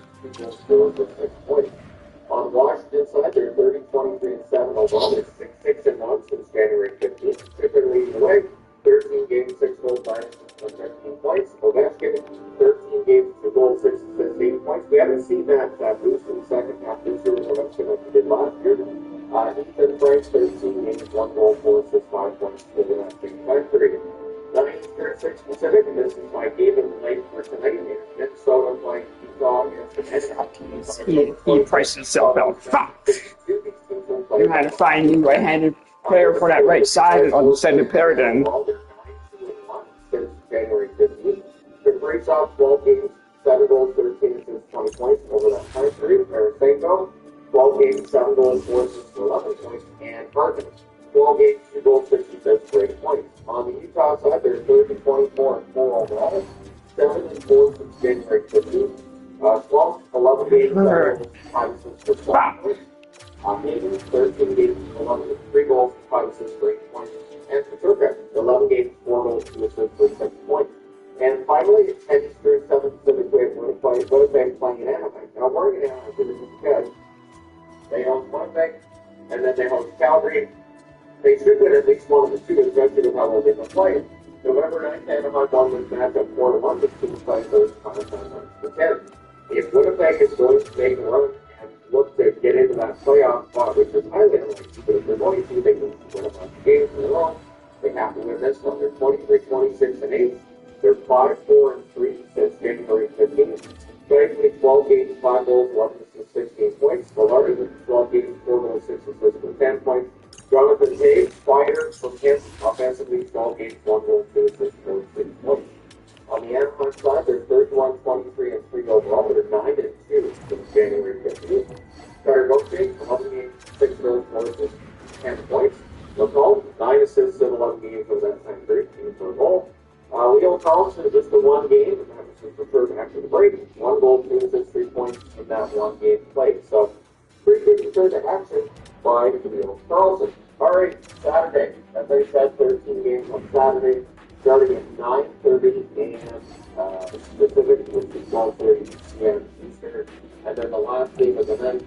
On Washington side, they're 30, 23, and 7 overall. They're 6, 6, and 1 since January 15th. They're leading the way. 13 games, 6 goals, 9 17 points. Ovechkin, 13 games, 2 goals, 6 assists, 8 points. We haven't seen that boost in the second half this year with Ovechkin like we did last year. Ethan Frank, 13 games, 1 goal, 4 assists, 5 points over that same time period. 9 Eastern, 6 Pacific, and this is my game of the night for tonight. Minnesota playing Utah against the Henry. He priced himself out. Fuck! You had to find a right-handed player for that right side on the second pair then. January 15th. The breaks off 12 games, 7 goals, 13 assists, 20 points over that time period. Tarasenko, 12 games, 7 goals, 4 assists, 11 points. And Carson, 12 games, 2 goals, 6 assists, 8 points. On the Utah side, they're 30, 24, and 4 overall. 7 and 4 since January 15th. 12, 11 games, 7 goals, 5 assists, 12 points. Hagen, 13 games, 11 with 3 goals, 5 assists for 8 points. And Paterka, 11 games, 4 goals, 2 assists for 6 points. And finally, at Eastern 7th Pacific Way, Winnipeg playing in Anaheim. Now, we're in Anaheim because they host Winnipeg, and then they host Calgary. They should win at least one of the two, especially with how well they've been playing. November 9th, Anaheim won this matchup 4-1, with 2 playing those final times for 10. If Winnipeg is going to make a run and look to get into that playoff spot, which is highly unlikely, but if they're going to, they need to win a bunch of games in a row. They have to win this one. They're 23, 26, and 8. They're 5, 4, and 3 since January 15th. Thankfully, 12 games, 5 goals, 11 assists, 16 points. The largest 12 games, 4 goals, 6 assists for 10 points. Jonathan Taves, fighter from Kent, offensively, 12 games, 1 goal, 2 assists, 6 points. On the Anaheim side, they're 31, 23, and 3 overall. They're 9 and 2 since January 15th. Carter Oaktree, 11 games, 6 goals, 4 assists, 10 points. Lacombe, 9 assists in 11 games over that time period, team for a goal. Leo Carlson, just the 1 game, and that was just referred after the break. 1 goal, 2 assists, 3 points in that 1 game played. So, pretty good return to action by Leo Carlson. All right, Saturday. As I said, 13 games on Saturday, starting at 9:30 a.m. Pacific, which is 12:30 p.m. Eastern. And then the last game of the night,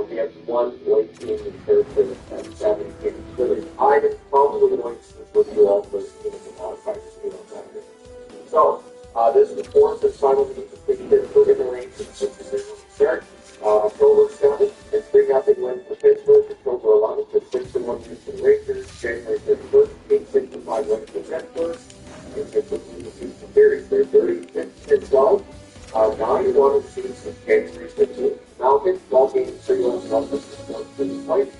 we have 1 late game in Thursday at 7 p.m. Pacific. I am probably going to review all those games and modified to on Saturday. So, this is the 4th and final game between Pittsburgh and the Rangers. This is start. October 7th, it's 3-0 win for Pittsburgh. October 11th, it's 6-1 win for the Rangers. January 31st, 8-65 win for Pittsburgh. And Pittsburgh defeats the Series. They're 36-12. 9-1 since January 15th. Falcons, ball game 3-1 for the points.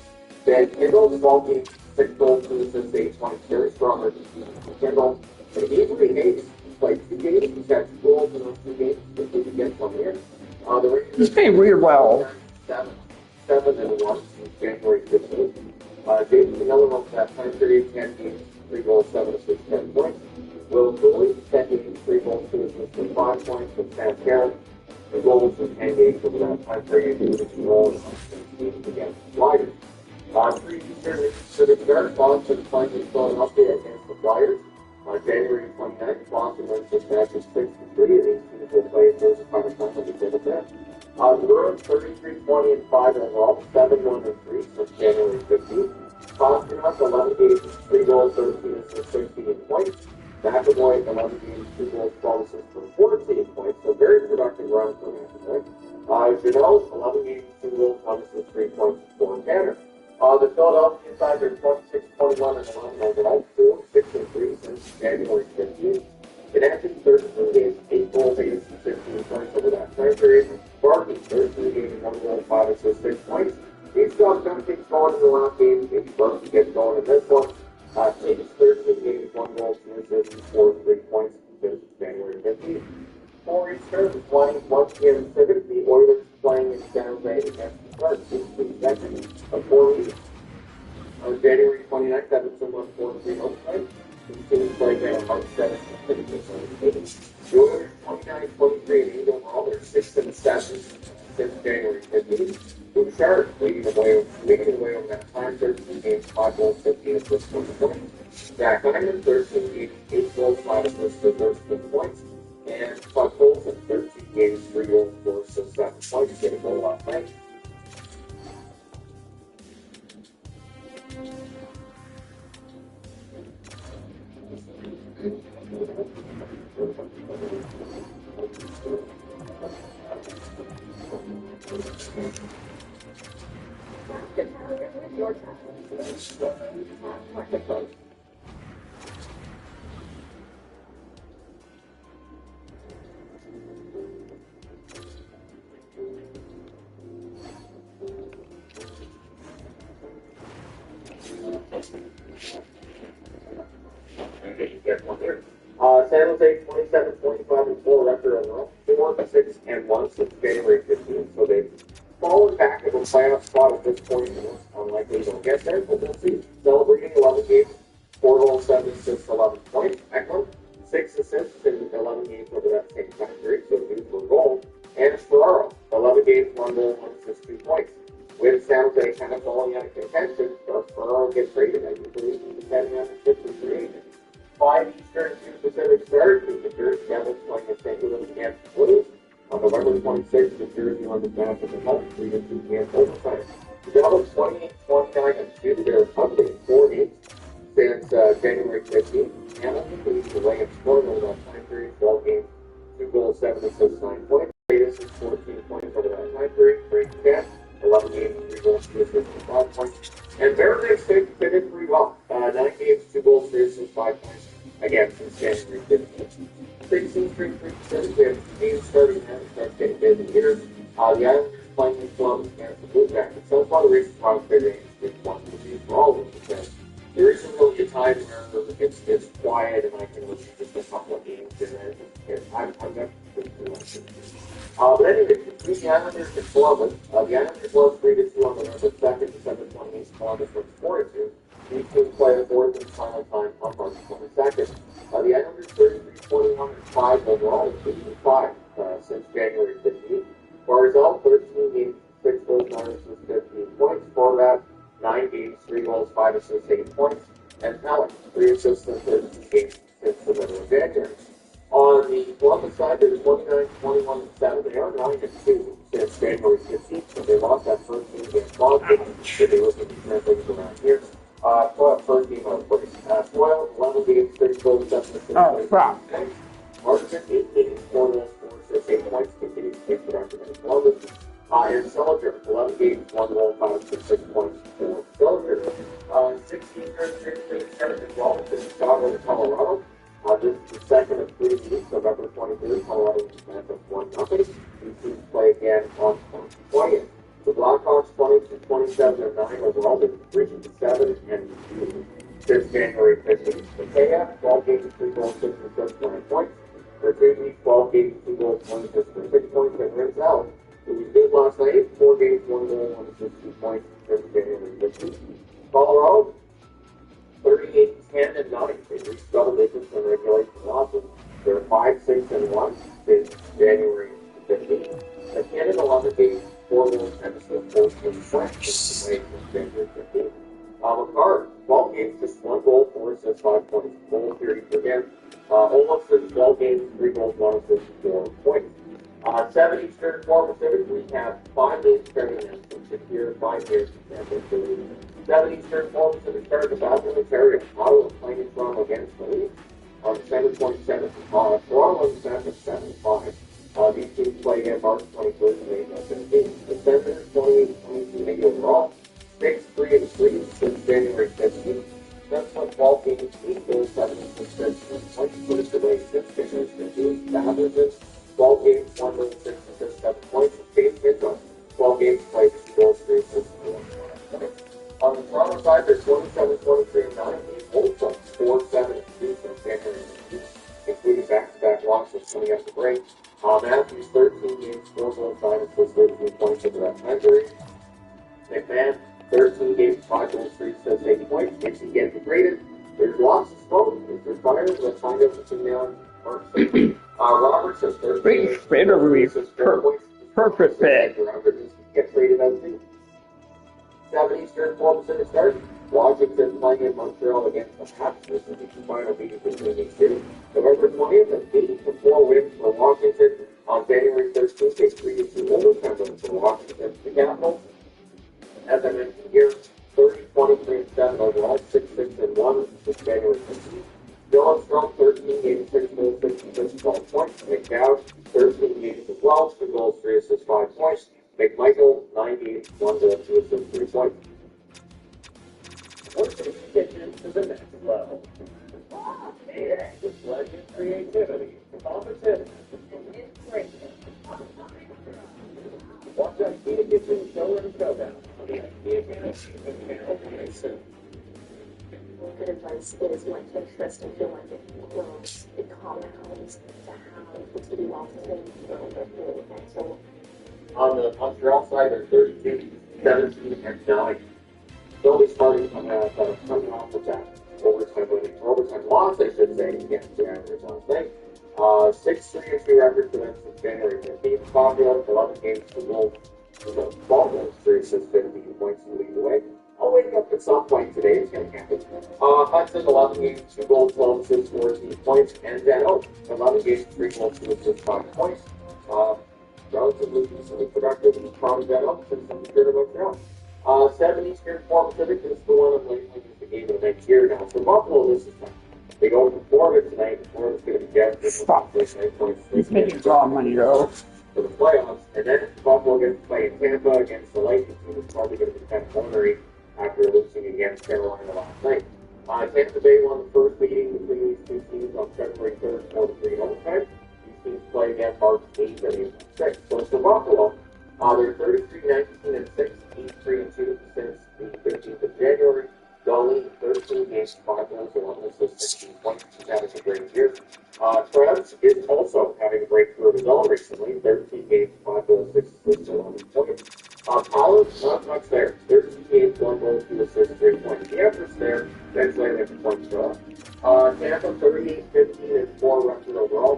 Then Kendall, ball game 6 goals, 2 assists, 8 points. Very stronger Kendall. And Avery Hayes played 2 games. He's got 2 goals in those 2 games. If we can get one here. He's playing really well. 7-1 since January 15th. Jason Miller over that time period, 10 games, 3 goals, 7 assists, 10 points. Will Cooley, 10 games, 3 goals, 2 assists, and 5 points. With Sam Carroll, the goals in 10 games over that time period, 2 goals, 16 against the Flyers. 3 Eastern Pacific start, Boston playing in Philadelphia against the Flyers. January 29th, Boston wins this match at 6-3, and these teams will play for the final time of the table match. The Bruins 33-20 and 5 overall, 7-1 and 3 since January 15th. Pasternak 11 games, 3 goals, 13 assists, 16 points. McAvoy 11 games, 2 goals, 12 assists for 14 points. So very productive run for McAvoy. Janelle 11 games, 2 goals, 1 assist, 3 points for Tanner. The Philadelphia side are 26-21 and 11 overall, 4-6-3 since January 15th. In action, 13 games, 8 goals, 8 assists, 16 points over that time period. Barton, 13 games, 1 goal, 5 assists, 6 points. He's got some things going in the last game. Maybe Barton gets going in this one. Takes 13 games, 1 goal, 2 assists, 3 points since January 15th. 4 Eastern, playing once again Civic. The Oilers playing in San Jose against the Sharks. 16 of 4 weeks. On January 29th, that was someone 4-3 overtime. The teams playing down March 7th and 8th. The Oilers 29-23 and 8 overall. They're 6-7 since January 15th. The Sharks leading the way over that time. 13 games, 5 goals, 15 assists, 20 points. Jack Hyman, 13 games, 8 goals, 5 assists, 13 points. And Buck Colson, 13 games, 3 goals, 4 assists, 7 points. Get a goal last night. San Jose 27-25-4 record overall, 4-6-1 since January 15th. So they've fallen back to the playoff spot at this point, and it's unlikely they'll get there, but we'll see. Celebrating 11 games, 4 goals, 7 assists, 11 points. Eklund, 6 assists in 11 games over that same time period, so 2 for goal. And Ferraro, 11 games, 1 goal, 1 assist, 2 points. With San Jose championship was created. 5 Eastern, 2 Pacific stars. The Jersey Devils playing at St. Louis against the Blues. On November 26th, the Jersey on the back of the cup, 3-2 against overtime. The Devils 28-29-2. They're up in 4 games since January 15th. Hamilton leads the way in scoring over that time period. 12 games, 2 goals, 7 assists, 9 points. Davis is 14 points over that time period. Frank Cat, 11 games, 3 goals, 2 assists, 5 points. And Bearcats finished pretty well. 9 games, 2 goals, 3 assists, 5 points. Again, since January 15th. 16 straight 3 games starting now. Starts getting busy here. The Islanders playing this club against the Blue Jackets. So far, the reason why I'm figuring it's one of these for all of them because there isn't really a time where it's quiet and I can listen to just a couple of games and I'm never but anyway, the Islanders and Columbus. The Islanders lost 3-2 on November 2nd, December 28th. Columbus wins 4-2. These teams play the fourth and final time on March 22nd. The Islanders 33-21-5 overall, 2-5 since January 15th. Barzal 13 games, 6 goals, 9 assists, 15 points. Horvat 9 games, 3 goals, 5 assists, 8 points. And Alec 3 assists in 13 games since the middle of January. On the Columbus side, they're 29-21-7. They are 9-2 since January 15th, so they lost that first game against Boston. If they look at these things around here. First game on the break. Spoiled, 11 games, 6 goals, 7 assists. Oh, fuck. March 15th, games, 4 goals, 4 assists, 8 points, continues to take production in Columbus. And Seligger, 11 games, 1 goal, 5 assists, 6 points for Seligger. 16 years, 6 started as well in Chicago and Colorado. This is the second of 3 weeks, November 23rd. Colorado was back up 1-0. These teams play again on 20th. The Blackhawks 20-27-9 overall. They're 3-7 and 2 since January 15th. The KF 12 games, 3 goals, 6 assists, 9 points. Virginia 12 games, 2 goals, 1 assist, 6 points. And Rins out, who was good last night, 4 games, 1 goal, 1 assist, 2 points since January 15th. Colorado 38-10-9. They reached double digits in regulation losses. They're 5-6-1 since January 15th. The Canada 11 games, 4 goals, 10 assists, 14 points since January 15th. McCarr, 12 games, just 1 goal, 4 assists, 5 points. Goal period again. Olofsson, 12 games, 3 goals, 1 assist, 4 points. 7 Eastern, 12 Pacific. We have 5 games starting in 6 years, 5 years, and 7 Eastern, 12 Pacific start the Battle of Ontario. Ottawa playing in Toronto against the Leafs on December 27th. Toronto is back at 7-5. These teams play again March 21st and April 15th. The Senators 28-22 overall. 6-3-3 since January 15th. That's like 12 games, 8 goals, 7 assists, 6 points. Put it away since January 15th. The Averages 12 games, 1 goal, 6 assists, 7 points. Chase Midland 12 games played, 2 goals, 3 assists, 4 points. On the Toronto side, they're 27-23-9. Both of 4-7-2 since January 15th, including back-to-back losses coming up the break. Matthews 13 games, 4 goals, 5 assists, 13 points over that time period. McMahon 13 games, 5 goals, 3 assists, 8 points. If he gets graded, there's lots of smoke. If there's fire, let's find out what's in there. Roberts has 13 games, 4 assists, 4 points. Perfect fit. Roberts gets rated out too. 7 Eastern, 4 Pacific start. Washington playing in Montreal against the Caps. This is the final meeting between these two. November 20th, an 8-4 win for Washington. On January 13th, a 3-2 overtime win for Washington. The Capitals, as I mentioned here, 30-23-7 overall, 6-6-1 since January 15th. Dylan Strong, 13 games, 6 goals, 6 assists, 12 points. McDowell, 13 games as well, 2 goals, 3 assists, 5 points. McMichael, 9 games, 1 goal, 2 assists, 3 points. Once they get into the next level, yeah, just like in creativity, competition, and inspiration. Watch IKEA Kitchen Show and Showdown on the IKEA channel very soon. Good advice is you want to trust and feel like it grows, it compounds to have the TV walls to really so. On the Montreal side, they're 32, 17, and 9. They'll be starting coming off of that overtime loss, I should say, against the Islanders last night. 6-3-2 record for them since January 15th. Popular, 11 games, 2 goals, 12 goals, 3 assists, 15 points to lead the way. I'll wake up at some point today. It's going to happen. Hudson, 11 games, 2 goals, 12 assists, 14 points. And Zeno, 11 games, 3 goals, 2 assists, 5 points. Relatively decently productive from Zeno, since I'm here to Montreal. 7 Eastern, 4 Pacific is the one I'm labeling as the game of the next year now. For Buffalo, this is fun. They go to Florida tonight. Florida's going to be dead. Stop. He's making draw money, though. For the playoffs, and then Buffalo gets to play in Tampa against the Lightning, who is probably going to be kind of ornery after losing against Carolina last night. Tampa Bay won the first meeting between these two teams on February 3rd, 4-3 in overtime. These teams play again March 8th and April 6th. So for Buffalo, they're 33-19-6, 8-3-2 since the 15th of January. Dolly, 13 games, 5 goals, 11 assists, 16 points. He's having a great year. Travis is also having a breakthrough of his own recently. 13 games, 5 goals, 6 assists, 11 points. Pollard, not much there. 13 games, 1 goal, 2 assists, 3 points. The effort's there. That's why they have the points for us. Tampa, 38, 15-4 record overall.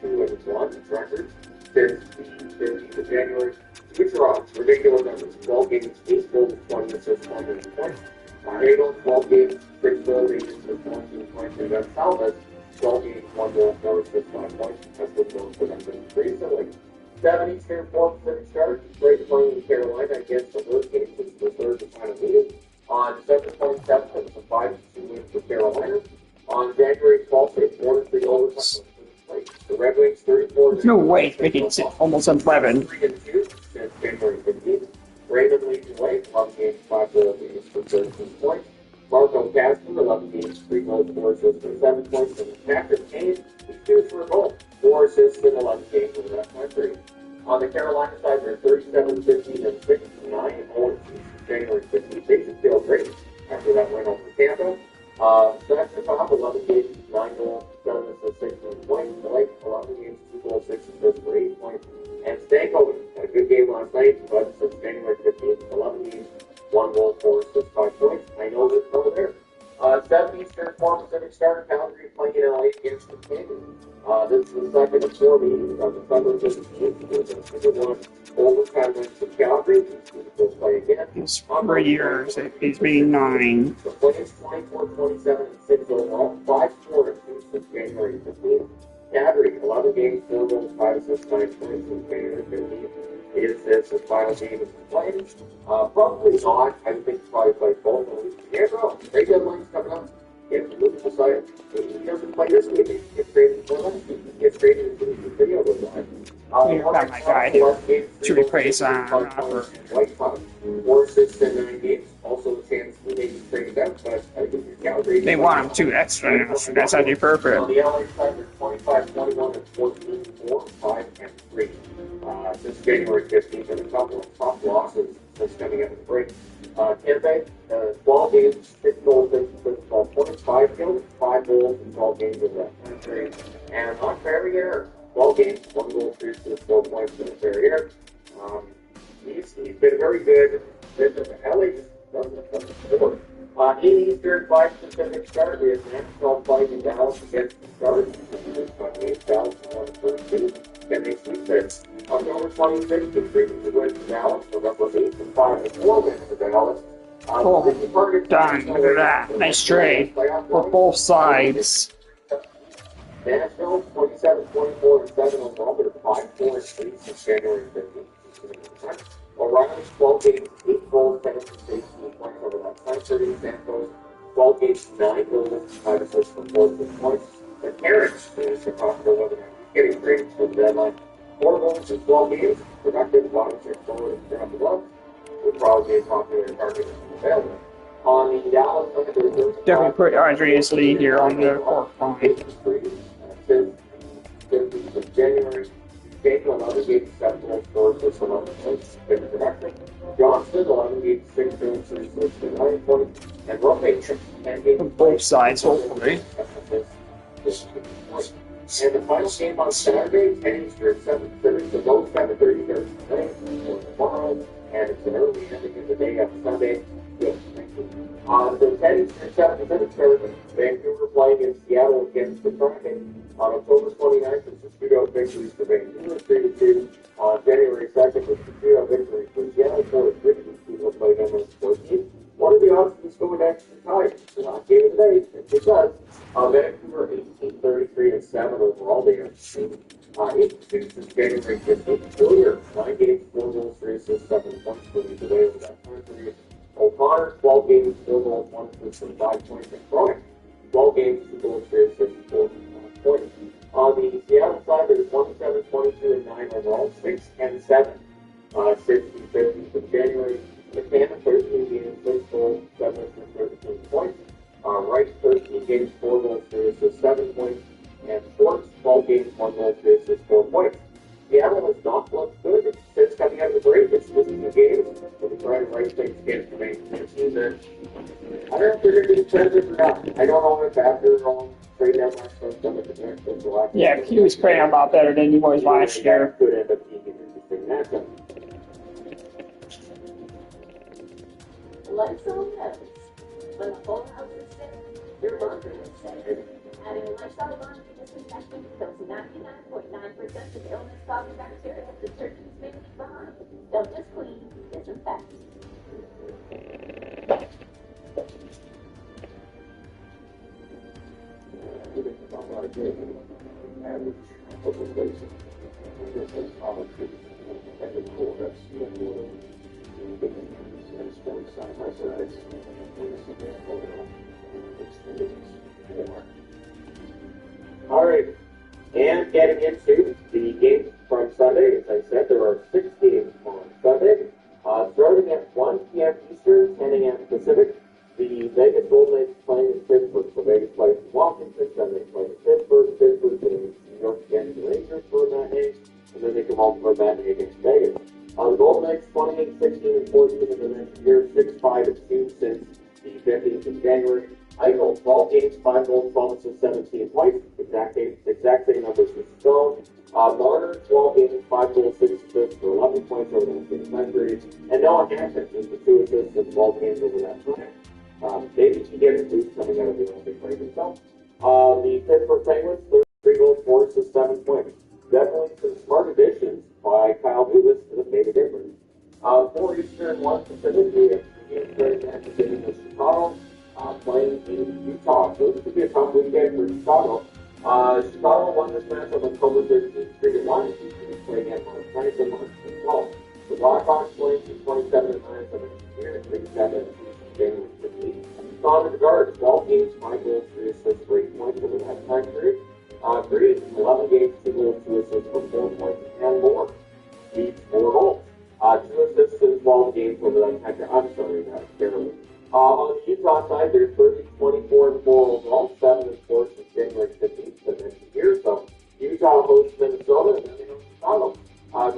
9-2-1 record since the 15th of January. Kucherov, ridiculous numbers. 12 games, 8 goals, 20 assists, 1 points. Hagel, 12 games, 6 goals, 8 assists, 14 points. And then Salvas, 12 games, 1 goal, 4 assists, 5 points. That's what goes for them pretty silly. 7 Eastern, 4 Pacific start. Great playing in Carolina against the Hurricanes, which was the third and final meeting. On December 27th, it was a 5-2 win for Carolina. On January 12th, they 4-3 overtime. The Red Wings 34. There's no way it's making it almost 11. 3-2 since January 15th. Raymond Legion Lake, 11 games, 5 goals, 8 for 13 points. Marco Casper, 11 games, 3 goals, 4 assists for 7 points. And Patrick Kane, he's due for a goal. 4 assists in 11 games over that time period. On the Carolina side, they're 37-15-6, 9-0 since January 15th. They should feel great after that win over Tampa. Svechnikov, 11 games, 9 goals, 7 assists, 16 points. Blake, 11 games, 2 goals, 6 assists for 8 points. And Stankoven had a good game last night, but since January 15th, 11 games, 1 goal, 4 assists, 5 points. I know this over there. 7 Eastern, 4 Pacific start. Calgary playing in LA against the Canadiens. This is the second of 4 meetings on December 15th. It was a good one. Overtime wins for Calgary. He'll play again. It's 3 years. He's been 9. The Flames 24-27-6 overall. 5-4-2 since January 15th. Calgary, 11 games, 4 goals, 5 assists, 9 points since January 15th. Is this the final game of the Flames? Probably not. I think probably play both of them. Yeah, bro. Trade deadline's coming up. If you decide he doesn't play this week, he gets traded for next week. He gets traded into the video goes on. You've got my guy here to replace for White Sox. 4 assists in 9 games. Also a chance to maybe trade it out, but I think you're Calgary. they want him 2 extra now, so that's how you perfect. On the LA side, they're 25-21-14-4, 5-3. Since January 15th, and a couple of tough losses since coming out of the break. Tampa, 12 games, 6 goals, 6 points, 5 kills, 5 goals in 12 games of that time period. And on Ferrier, 12 games, 1 goal, 3 assists, 4 points for Ferrier. He's been very good. LA just doesn't score. 8 Eastern, 5 Pacific start. We have Nashville playing in Dallas against the Stars. Dallas won the first 2. Then they sweep this. October 26th, the 3-2 win for Dallas. November 8th, the 5-4 win for Dallas. Done. Look at that. Nice trade for both sides. Nashville 27-24-7 overall, but 5-4-3 since January 15th. O'Reilly's 12 games, 8 goals, 10 assists, 18 points over that time period. Santos 12 games, 9 goals, 5 assists for 14 points. The Carrots finished across the weather, getting traded to the deadline. 4 goals in 12 games, productive, bottom 6 forward around the globe. Would probably be a popular target available. On the Dallas side, there's Definitely put Andreas Lee here on the fourth line. Since January, Jacob 11 games, 7 goals, 4 assists, 11 points, been productive. Johnston 11 games, 6 goals, 3 assists, 9 points, and Rope 10 games. On both sides, hopefully. And the final game on Saturday, 10 Eastern, 7:30, the both 7:30 here tonight, or tomorrow, and it's an early ending in the day on Sunday. Yes, thank you. The 10 Eastern, 7:30 tournament, Vancouver playing in Seattle against the Kraken. On October 29th, it's a shootout victory for Vancouver, 3-2. On January 2nd, it's a shootout victory for Seattle, 4-3. These people played on the 14th. What are the great hit for the Warriors. 9 games, 4 goals, 3 assists, 7 points for the away over that time period. O'Connor, 12 games, 4 goals, 1 assist, and 5 points. And Cronin, 12 games, 2 goals, 3 assists, 4 points. On the Seattle side, there's 27, 22, and 9 overall, 6 and 7. 16, 15 from January. McCann, 13 games, 6 goals, 7 assists, 13 points. Rice, 13 games, 4 goals, 3 assists, 7 points. And Schwartz, 12 games, 1 goal, 3 assists, 4 points. Seattle has not looked good since coming out of the break. It's just 2 games. But the Brian Rice things can't remain. I don't know if they're going to be expensive or not. I don't know if after all trade deadline stuff, some of the next ones will actually. Yeah, he was playing a lot better than he was last year. Could end up being an interesting matchup. Let's all know, when the whole house is sick, your laundry is sick. Adding a lifestyle laundry disinfectant kills 99.9% of illness-causing bacteria detergents may leave behind. Don't just clean, disinfect. Average population. This is probably at the core, that's and sports side by side. All right. And getting into the games from Sunday, as I said, there are 6 games on Sunday. Starting at 1 p.m. Eastern, 10 a.m. Pacific, the Vegas Golden Knights playing in Pittsburgh. So Vegas plays in Washington, then they play in Pittsburgh. Pittsburgh plays New York against the Rangers for a matinee, and then they come home for a matinee against Vegas. The Golden Knights 28, 16, and 14 in the next year, 6, 5, and 2 since the 15th of January. Eichel, 12 games, 5 goals, 12 assists, 17 points. Exact same numbers as Stone. Marner, 12 games, 5 goals, 6 assists for 11 points over that same time period. And Noah Hansen, just with 2 assists in 12 games over that time. Maybe he gets a boost coming out of the Olympic break himself. The Pittsburgh Penguins, 3 goals, 4 assists, 7 points. Definitely some smart additions by Kyle Dubas that have made a difference. 4 Eastern, 1 Pacific, we have 3 games starting at the beginning of Chicago. Playing in Utah. So this could be a tough weekend for Chicago. Chicago won this match on October 13th, 3-1. Playing at March 9th and March 12th. The Blackhawks playing from 27 and 9 7 here, 3-7, January 15th. Connor McGard, 12 games, 5 goals, 3 assists, 8 points over that time period. Green, 11 games, 2 goals, 2 assists for 4 points and more. Leads 4 goals. 2 assists in 12 games over that time period. I'm sorry, that's terrible. On the Utah side, there's 30, 24, and 4 overall, 7 and 4 since January 15th of next year. So Utah hosts Minnesota, and then they host Chicago.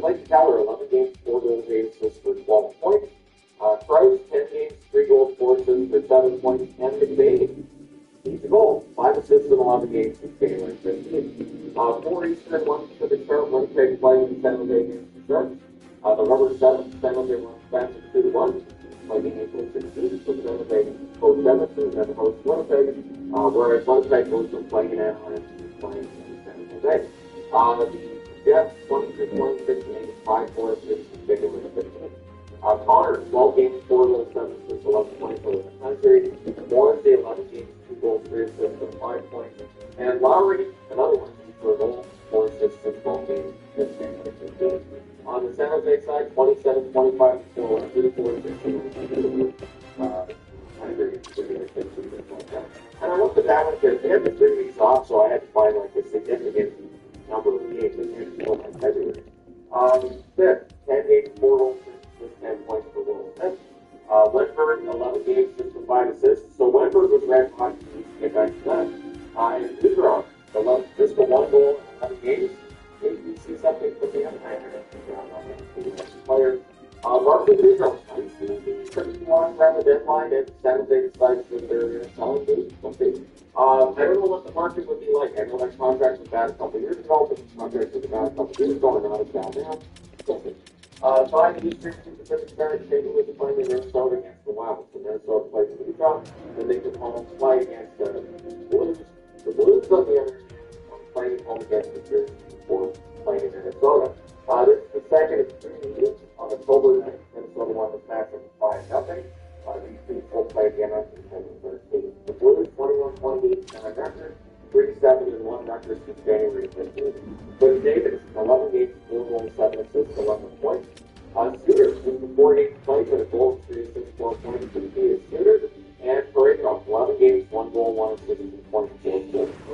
Clayton Keller, 11 games, 4 goals, 8 assists for 12 points. Price, 10 games, 3 goals, 4 assists for 7 points. And McVay, he's a goal, 5 assists in 11 games since January 15th. 4 Eastern, 1 Pacific Sharp, Winnipeg playing in San Jose against the Sharks. The Rubber 7, San Jose runs back to 2-1. Playing April 16th, so San Jose hosts Edmonton, and then hosts Winnipeg, whereas Winnipeg goes from playing in Anaheim to playing in San Jose. The Jets, 26, 5-4 assists in January 15th. Connor, 12 games, 4 goals, 7 assists, 11 points over the country. Morrissey, 11 games, 2 goals, 3 assists, and 5 points. And Lowry, another one, for a goal, 4 assists in 12 games since January 15th. On the San Jose side, 27, 25, 4, 34, 16, and I looked at that one because they had the 3 weeks off, so I had to find like a significant number of games in here to fill my February. Fifth, 10 games, 4 goals, 10 points per goal. Lindbergh, 11 games, 6 for 5 assists. So Lindbergh was red hot to get back to that. And Kucherov, just for 1 goal in 11 games. Maybe you see something from the other player. Martin Kucherov, he's pretty long around the deadline, and San Jose decides that they're selling boots. I don't know what the market would be like. I know that contract was bad a couple years ago, but the contract was bad a couple years ago, and now it's down now. 5 Eastern, 2 Pacific Standard, St. Louis is playing in Minnesota against the Wild. So Minnesota plays in Utah, then they can home play against the Blues. The Blues, on the other hand, playing home against the Jersey before playing in Minnesota. This is the second of 3 meetings on October 9th. Minnesota won this match of 5-0. These teams will play again on September 13th. The Blues 21-28 record, 3-6 37-1 record since January 15th. Cody Davis, 11 games, 4 goals, 7 assists, 11 points. Suter, who's the 4 games played with a goal, 3 assists, 4 points for the Suter. And Pareko, 11 games, 1 goal, 1 assist, 24 points.